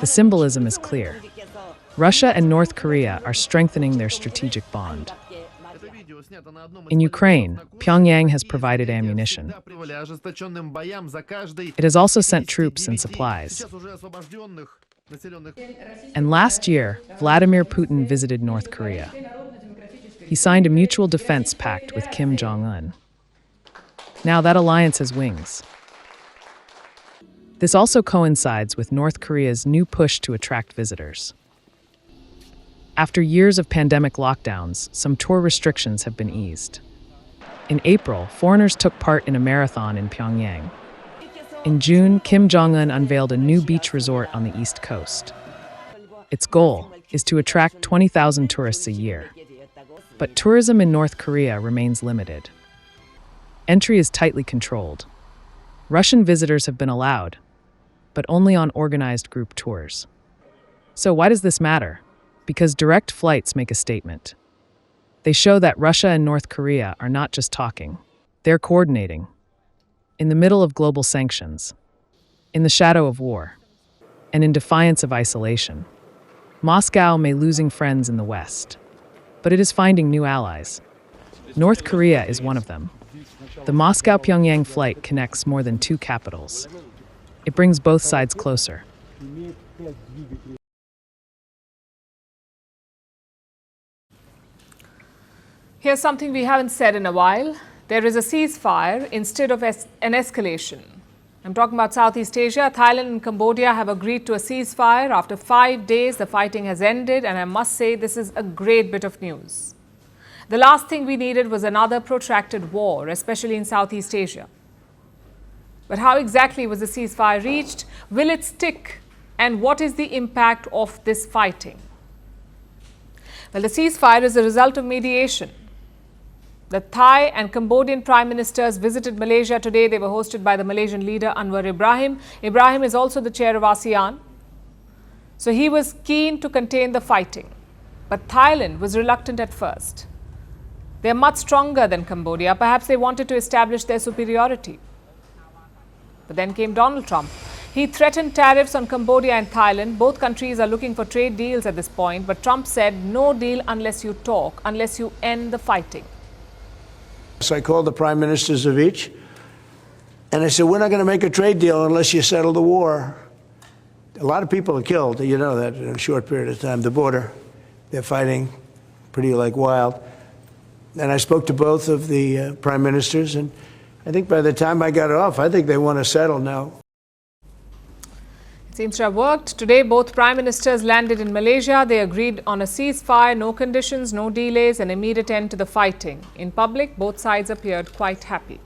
The symbolism is clear. Russia and North Korea are strengthening their strategic bond. In Ukraine, Pyongyang has provided ammunition. It has also sent troops and supplies. And last year, Vladimir Putin visited North Korea. He signed a mutual defense pact with Kim Jong-un. Now that alliance has wings. This also coincides with North Korea's new push to attract visitors. After years of pandemic lockdowns, some tour restrictions have been eased. In April, foreigners took part in a marathon in Pyongyang. In June, Kim Jong-un unveiled a new beach resort on the East Coast. Its goal is to attract 20,000 tourists a year. But tourism in North Korea remains limited. Entry is tightly controlled. Russian visitors have been allowed, but only on organized group tours. So why does this matter? Because direct flights make a statement. They show that Russia and North Korea are not just talking, they're coordinating. In the middle of global sanctions, in the shadow of war, and in defiance of isolation, Moscow may losing friends in the West, but it is finding new allies. North Korea is one of them. The Moscow-Pyongyang flight connects more than 2 capitals. It brings both sides closer. Here's something we haven't said in a while. There is a ceasefire instead of an escalation. I'm talking about Southeast Asia. Thailand and Cambodia have agreed to a ceasefire. After 5 days, the fighting has ended, and I must say this is a great bit of news. The last thing we needed was another protracted war, especially in Southeast Asia. But how exactly was the ceasefire reached? Will it stick? And what is the impact of this fighting? Well, the ceasefire is a result of mediation. The Thai and Cambodian prime ministers visited Malaysia today. They were hosted by the Malaysian leader Anwar Ibrahim. Ibrahim is also the chair of ASEAN. So he was keen to contain the fighting. But Thailand was reluctant at first. They are much stronger than Cambodia. Perhaps they wanted to establish their superiority. But then came Donald Trump. He threatened tariffs on Cambodia and Thailand. Both countries are looking for trade deals at this point. But Trump said, no deal unless you talk, unless you end the fighting. So I called the prime ministers of each, and I said, we're not going to make a trade deal unless you settle the war. A lot of people are killed, you know that, in a short period of time. The border, they're fighting pretty like wild. And I spoke to both of the prime ministers, and I think by the time I got off, I think they want to settle now. It seems to have worked. Today, both prime ministers landed in Malaysia. They agreed on a ceasefire, no conditions, no delays, an immediate end to the fighting. In public, both sides appeared quite happy.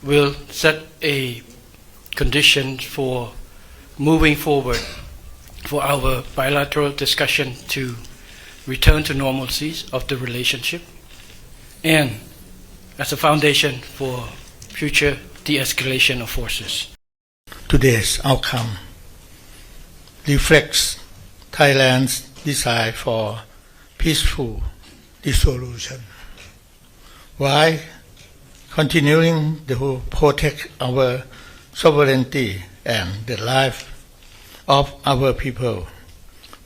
We'll set a condition for moving forward for our bilateral discussion to return to normalcies of the relationship and as a foundation for future de-escalation of forces. Today's outcome reflects Thailand's desire for peaceful dissolution, while continuing to protect our sovereignty and the life of our people.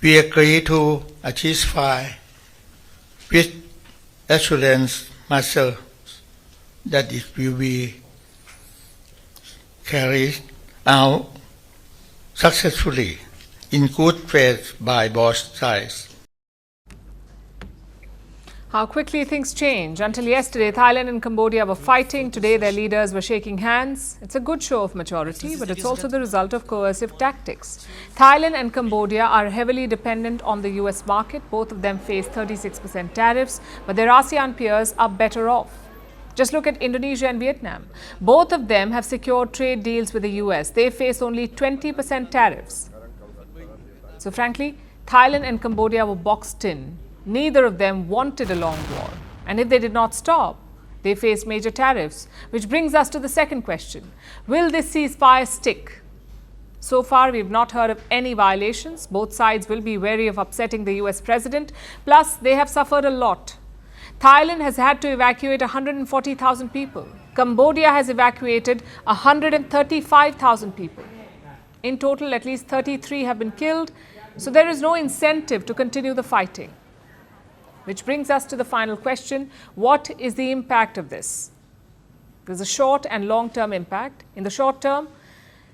We agree to a ceasefire with assurance myself that it will be carried out successfully in good faith by both sides. How quickly things change. Until yesterday, Thailand and Cambodia were fighting. Today, their leaders were shaking hands. It's a good show of maturity, but it's also the result of coercive tactics. Thailand and Cambodia are heavily dependent on the US market. Both of them face 36% tariffs, but their ASEAN peers are better off. Just look at Indonesia and Vietnam. Both of them have secured trade deals with the US. They face only 20% tariffs. So frankly, Thailand and Cambodia were boxed in. Neither of them wanted a long war. And if they did not stop, they faced major tariffs. Which brings us to the second question. Will this ceasefire stick? So far, we've not heard of any violations. Both sides will be wary of upsetting the US president. Plus, they have suffered a lot. Thailand has had to evacuate 140,000 people. Cambodia has evacuated 135,000 people. In total, at least 33 have been killed. So there is no incentive to continue the fighting. Which brings us to the final question. What is the impact of this? There's a short and long-term impact. In the short term,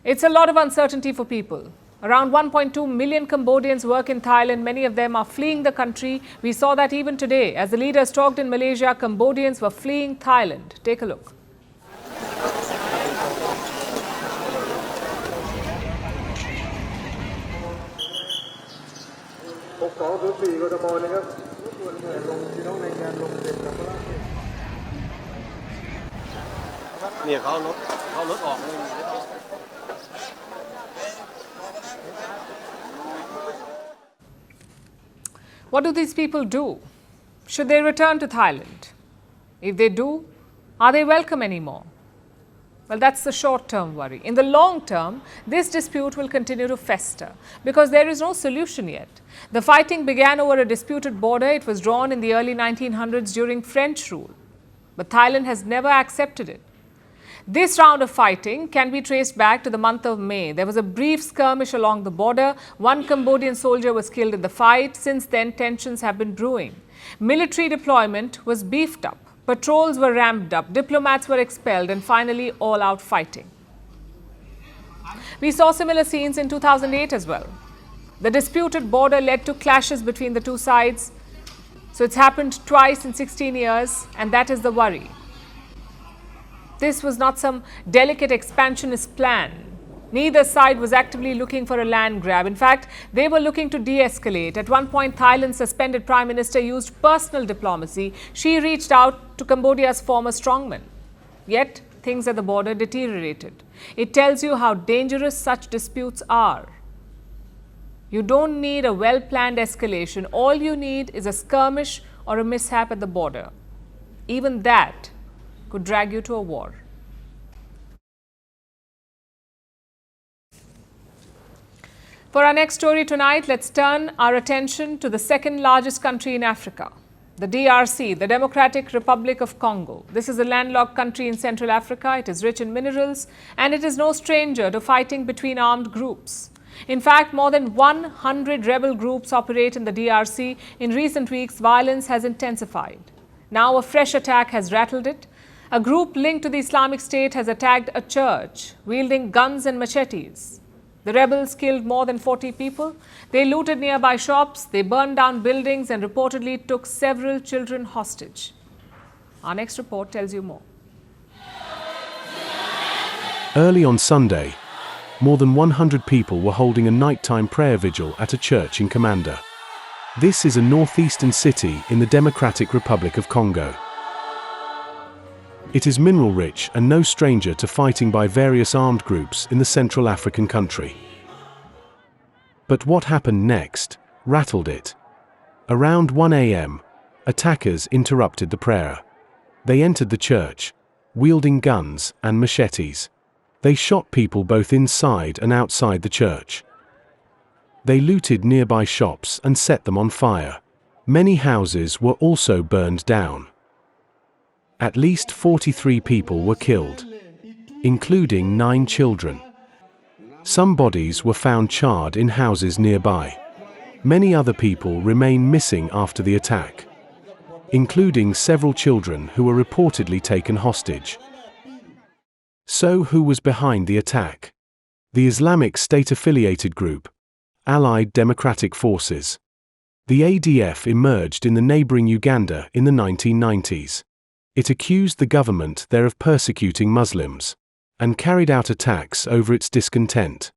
it's a lot of uncertainty for people. Around 1.2 million Cambodians work in Thailand. Many of them are fleeing the country. We saw that even today. As the leaders talked in Malaysia, Cambodians were fleeing Thailand. Take a look. What do these people do? Should they return to Thailand? If they do, are they welcome anymore? Well, that's the short-term worry. In the long term, this dispute will continue to fester because there is no solution yet. The fighting began over a disputed border. It was drawn in the early 1900s during French rule. But Thailand has never accepted it. This round of fighting can be traced back to the month of May. There was a brief skirmish along the border. One Cambodian soldier was killed in the fight. Since then, tensions have been brewing. Military deployment was beefed up. Patrols were ramped up. Diplomats were expelled and finally all-out fighting. We saw similar scenes in 2008 as well. The disputed border led to clashes between the two sides. So it's happened twice in 16 years, and that is the worry. This was not some delicate expansionist plan. Neither side was actively looking for a land grab. In fact, they were looking to de-escalate. At one point, Thailand's suspended Prime Minister used personal diplomacy. She reached out to Cambodia's former strongman. Yet, things at the border deteriorated. It tells you how dangerous such disputes are. You don't need a well-planned escalation. All you need is a skirmish or a mishap at the border. Even that could drag you to a war. For our next story tonight, let's turn our attention to the second largest country in Africa, the DRC, the Democratic Republic of Congo. This is a landlocked country in Central Africa. It is rich in minerals, and it is no stranger to fighting between armed groups. In fact, more than 100 rebel groups operate in the DRC. In recent weeks, violence has intensified. Now a fresh attack has rattled it. A group linked to the Islamic State has attacked a church, wielding guns and machetes. The rebels killed more than 40 people. They looted nearby shops, they burned down buildings and reportedly took several children hostage. Our next report tells you more. Early on Sunday, more than 100 people were holding a nighttime prayer vigil at a church in Kamanda. This is a northeastern city in the Democratic Republic of Congo. It is mineral-rich and no stranger to fighting by various armed groups in the Central African country. But what happened next rattled it. Around 1 a.m., attackers interrupted the prayer. They entered the church, wielding guns and machetes. They shot people both inside and outside the church. They looted nearby shops and set them on fire. Many houses were also burned down. At least 43 people were killed, including 9 children. Some bodies were found charred in houses nearby. Many other people remain missing after the attack, including several children who were reportedly taken hostage. So who was behind the attack? The Islamic State-affiliated group, Allied Democratic Forces. The ADF emerged in the neighboring Uganda in the 1990s. It accused the government there of persecuting Muslims and carried out attacks over its discontent.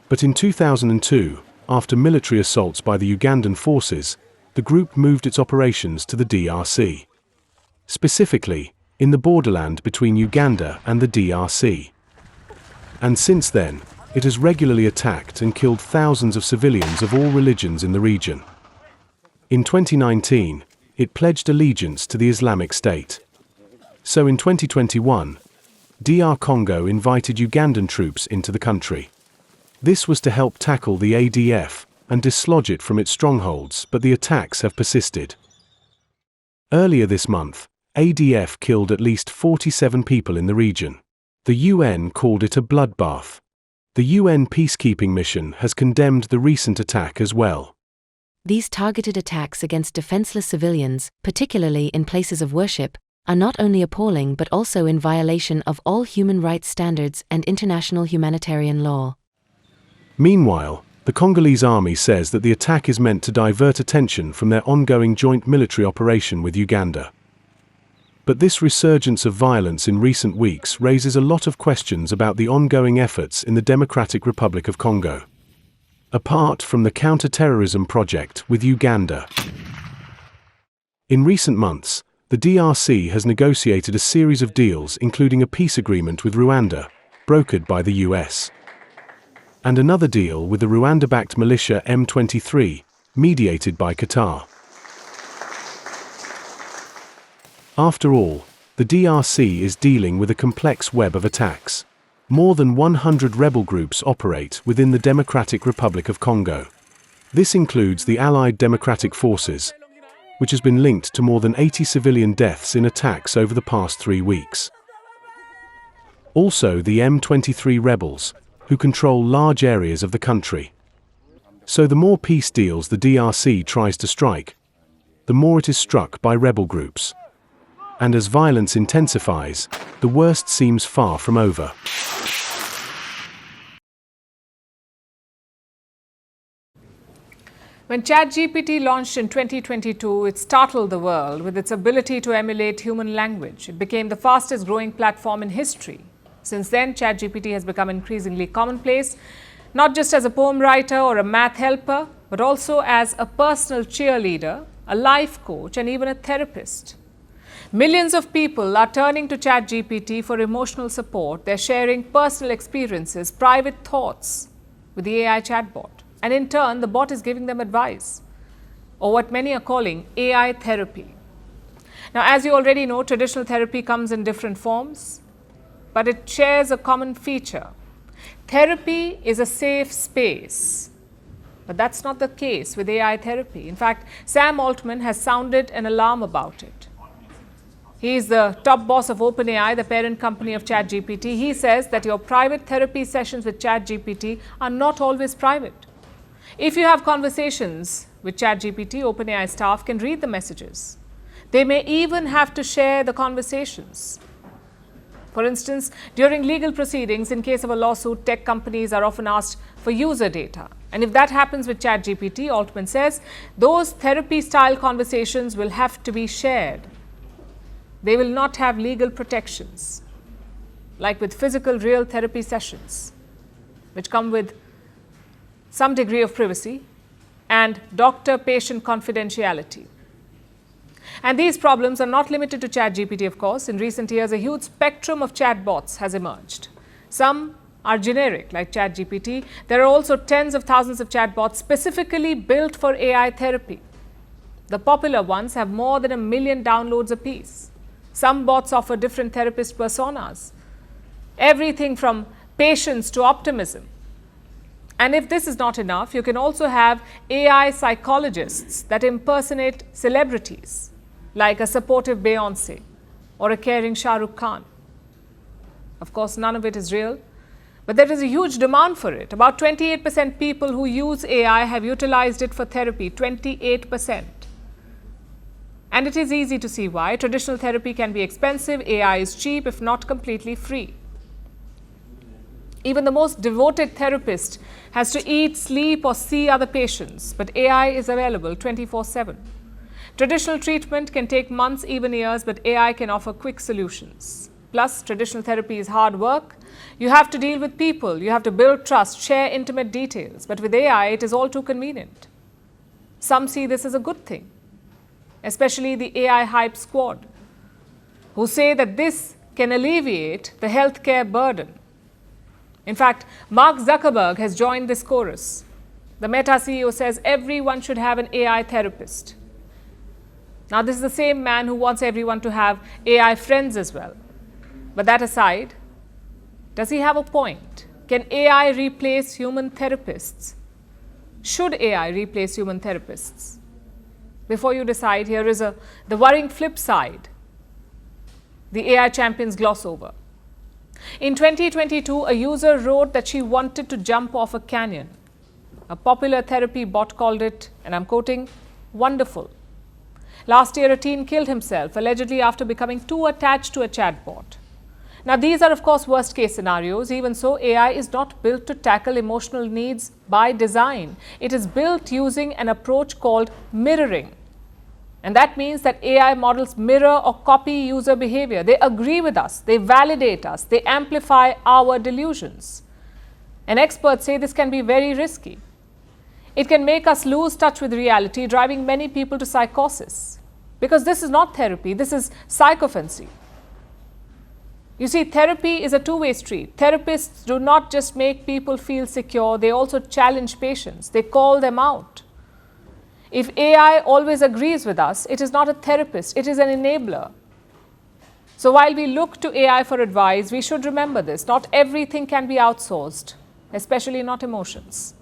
But in 2002, after military assaults by the Ugandan forces, the group moved its operations to the DRC. Specifically, in the borderland between Uganda and the DRC. And since then, it has regularly attacked and killed thousands of civilians of all religions in the region. In 2019, it pledged allegiance to the Islamic State. So in 2021, DR Congo invited Ugandan troops into the country. This was to help tackle the ADF and dislodge it from its strongholds, but the attacks have persisted. Earlier this month, ADF killed at least 47 people in the region. The UN called it a bloodbath. The UN peacekeeping mission has condemned the recent attack as well. These targeted attacks against defenseless civilians, particularly in places of worship, are not only appalling but also in violation of all human rights standards and international humanitarian law. Meanwhile, the Congolese army says that the attack is meant to divert attention from their ongoing joint military operation with Uganda. But this resurgence of violence in recent weeks raises a lot of questions about the ongoing efforts in the Democratic Republic of Congo. Apart from the counter-terrorism project with Uganda. In recent months, the DRC has negotiated a series of deals including a peace agreement with Rwanda, brokered by the US. And another deal with the Rwanda-backed militia M23, mediated by Qatar. After all, the DRC is dealing with a complex web of attacks. More than 100 rebel groups operate within the Democratic Republic of Congo. This includes the Allied Democratic Forces, which has been linked to more than 80 civilian deaths in attacks over the past 3 weeks. Also the M23 rebels, who control large areas of the country. So the more peace deals the DRC tries to strike, the more it is struck by rebel groups. And as violence intensifies, the worst seems far from over. When ChatGPT launched in 2022, it startled the world with its ability to emulate human language. It became the fastest growing platform in history. Since then, ChatGPT has become increasingly commonplace, not just as a poem writer or a math helper, but also as a personal cheerleader, a life coach, and even a therapist. Millions of people are turning to ChatGPT for emotional support. They're sharing personal experiences, private thoughts with the AI chatbot. And in turn, the bot is giving them advice, or what many are calling AI therapy. Now, as you already know, traditional therapy comes in different forms, but it shares a common feature. Therapy is a safe space, but that's not the case with AI therapy. In fact, Sam Altman has sounded an alarm about it. He is the top boss of OpenAI, the parent company of ChatGPT. He says that your private therapy sessions with ChatGPT are not always private. If you have conversations with ChatGPT, OpenAI staff can read the messages. They may even have to share the conversations. For instance, during legal proceedings, in case of a lawsuit, tech companies are often asked for user data. And if that happens with ChatGPT, Altman says, those therapy-style conversations will have to be shared. They will not have legal protections, like with physical, real therapy sessions, which come with some degree of privacy and doctor-patient confidentiality. And these problems are not limited to ChatGPT, of course. In recent years, a huge spectrum of chatbots has emerged. Some are generic, like ChatGPT. There are also tens of thousands of chatbots specifically built for AI therapy. The popular ones have more than 1 million downloads apiece. Some bots offer different therapist personas, everything from patience to optimism. And if this is not enough, you can also have AI psychologists that impersonate celebrities, like a supportive Beyoncé or a caring Shah Rukh Khan. Of course, none of it is real, but there is a huge demand for it. About 28% people who use AI have utilized it for therapy, 28%. And it is easy to see why. Traditional therapy can be expensive. AI is cheap, if not completely free. Even the most devoted therapist has to eat, sleep, or see other patients, but AI is available 24/7. Traditional treatment can take months, even years, but AI can offer quick solutions. Plus, traditional therapy is hard work. You have to deal with people, you have to build trust, share intimate details. But with AI, it is all too convenient. Some see this as a good thing, especially the AI hype squad, who say that this can alleviate the healthcare burden. In fact, Mark Zuckerberg has joined this chorus. The Meta CEO says everyone should have an AI therapist. Now, this is the same man who wants everyone to have AI friends as well. But that aside, does he have a point? Can AI replace human therapists? Should AI replace human therapists? Before you decide, here is the worrying flip side the AI champions gloss over. In 2022, a user wrote that she wanted to jump off a canyon. A popular therapy bot called it, and I'm quoting, wonderful. Last year, a teen killed himself, allegedly after becoming too attached to a chatbot. Now, these are, of course, worst-case scenarios. Even so, AI is not built to tackle emotional needs by design. It is built using an approach called mirroring. And that means that AI models mirror or copy user behavior. They agree with us, they validate us, they amplify our delusions. And experts say this can be very risky. It can make us lose touch with reality, driving many people to psychosis. Because this is not therapy, this is psychophancy. You see, therapy is a two-way street. Therapists do not just make people feel secure, they also challenge patients. They call them out. If AI always agrees with us, it is not a therapist, it is an enabler. So while we look to AI for advice, we should remember this. Not everything can be outsourced, especially not emotions.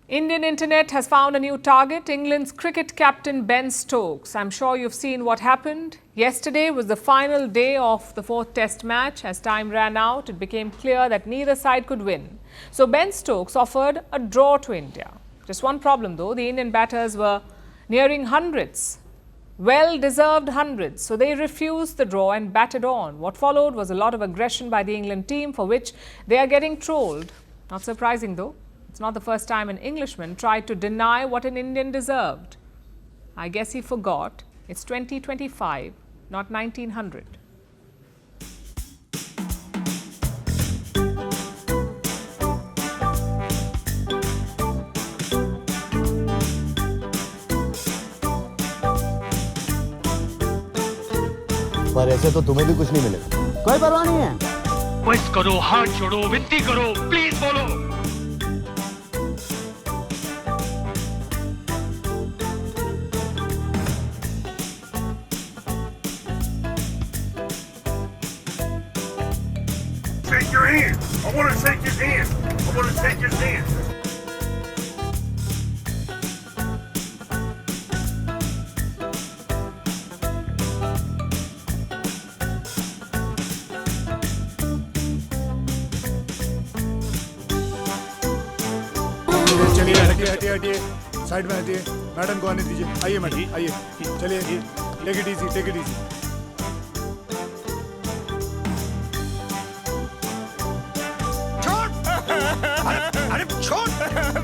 Indian internet has found a new target, England's cricket captain Ben Stokes. I'm sure you've seen what happened. Yesterday was the final day of the fourth test match. As time ran out, it became clear that neither side could win. So Ben Stokes offered a draw to India. Just one problem though, the Indian batters were nearing hundreds, well-deserved hundreds. So they refused the draw and batted on. What followed was a lot of aggression by the England team, for which they are getting trolled. Not surprising though. It's not the first time an Englishman tried to deny what an Indian deserved. I guess he forgot. It's 2025, not 1900. पर ऐसे तो तुम्हें भी कुछ नहीं मिलेगा। कोई परवाह नहीं है। बस करो, हाथ जोड़ो, विनती करो, प्लीज बोलो। Shake your hand. I want to shake his hand. I want to shake his hand. चलिए हटिए हटिए हटिए साइड में हटिए मैडम को आने दीजिए आइए मैडम आइए चलिए take it easy take it easy अरे छोड़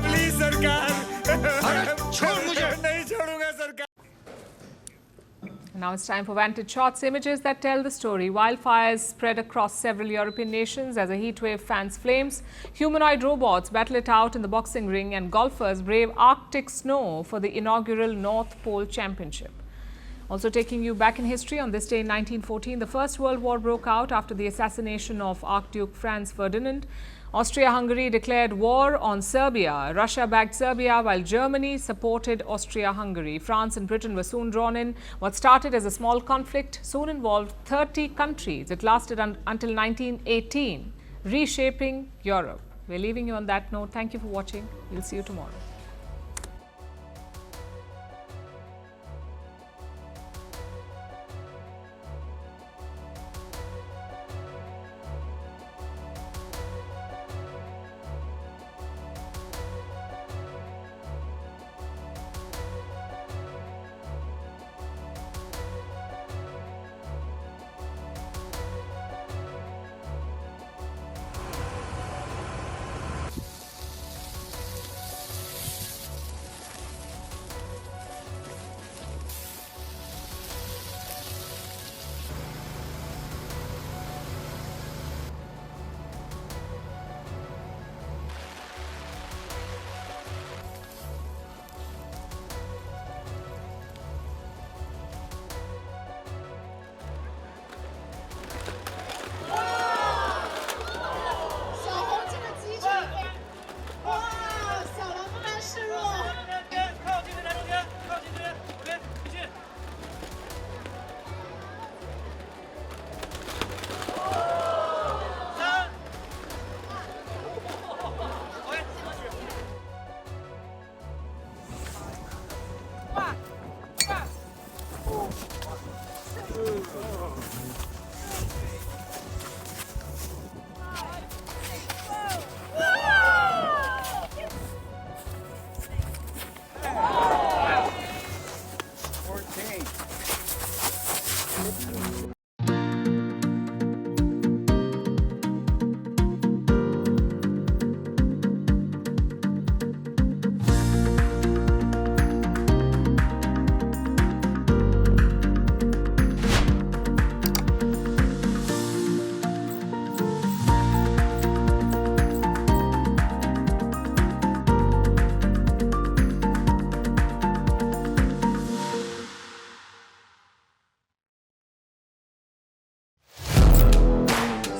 प्लीज सरकार अरे छोड़ मुझे नहीं छोड़ूंगा सरकार Now it's time for Vantage Shots, images that tell the story. Wildfires spread across several European nations as a heatwave fans flames. Humanoid robots battle it out in the boxing ring, and golfers brave Arctic snow for the inaugural North Pole Championship. Also taking you back in history, on this day in 1914, the First World War broke out after the assassination of Archduke Franz Ferdinand. Austria-Hungary declared war on Serbia. Russia backed Serbia while Germany supported Austria-Hungary. France and Britain were soon drawn in. What started as a small conflict soon involved 30 countries. It lasted until 1918, reshaping Europe. We're leaving you on that note. Thank you for watching. We'll see you tomorrow.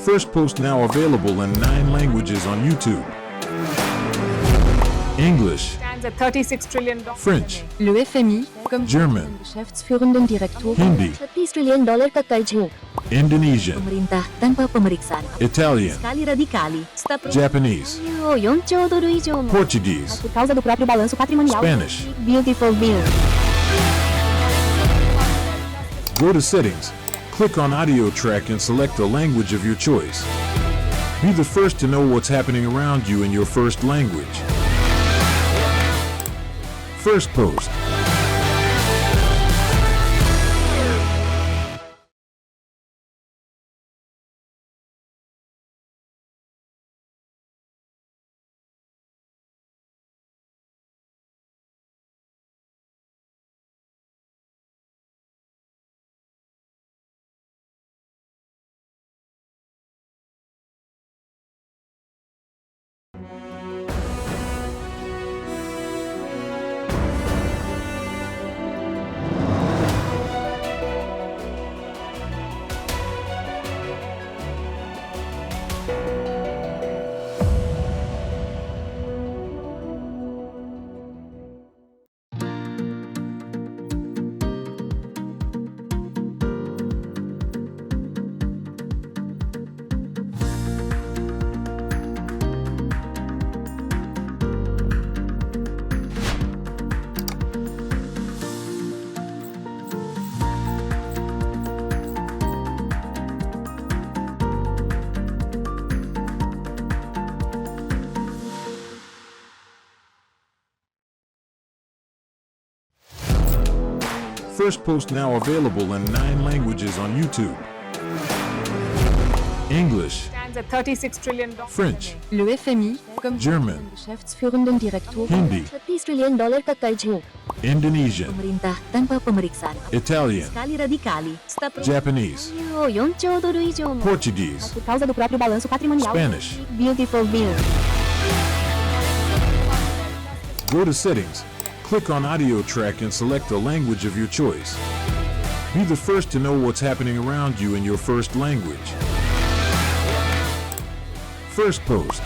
Firstpost now available in 9 languages on YouTube. English, Stands at $36 trillion. French, Le FMI, comme German, Geschäftsführenden Direktur, Hindi, $30 trillion kakaijmo. Indonesian, Pemerintah tanpa pemeriksaan. Italian, Sekali radikali. Japanese, 4 兆ドル以上も Portuguese, por causa do próprio balanço patrimonial. Spanish. Beautiful bill. Go to Settings, click on Audio Track and select a language of your choice. Be the first to know what's happening around you in your first language. Firstpost. Firstpost now available in 9 languages on YouTube. English, Stands at $36 trillion. French, Le FMI, comme German, Geschäftsführenden Direktur, Hindi, $30 trillion kakaijmo. Indonesian, Pemerintah tanpa pemeriksaan. Italian, Sekali radikali. Japanese, 4 兆ドル以上も Portuguese, por causa do próprio balanço patrimonial. Spanish. Beautiful bill. Go to Settings, click on Audio Track and select a language of your choice. Be the first to know what's happening around you in your first language. Firstpost.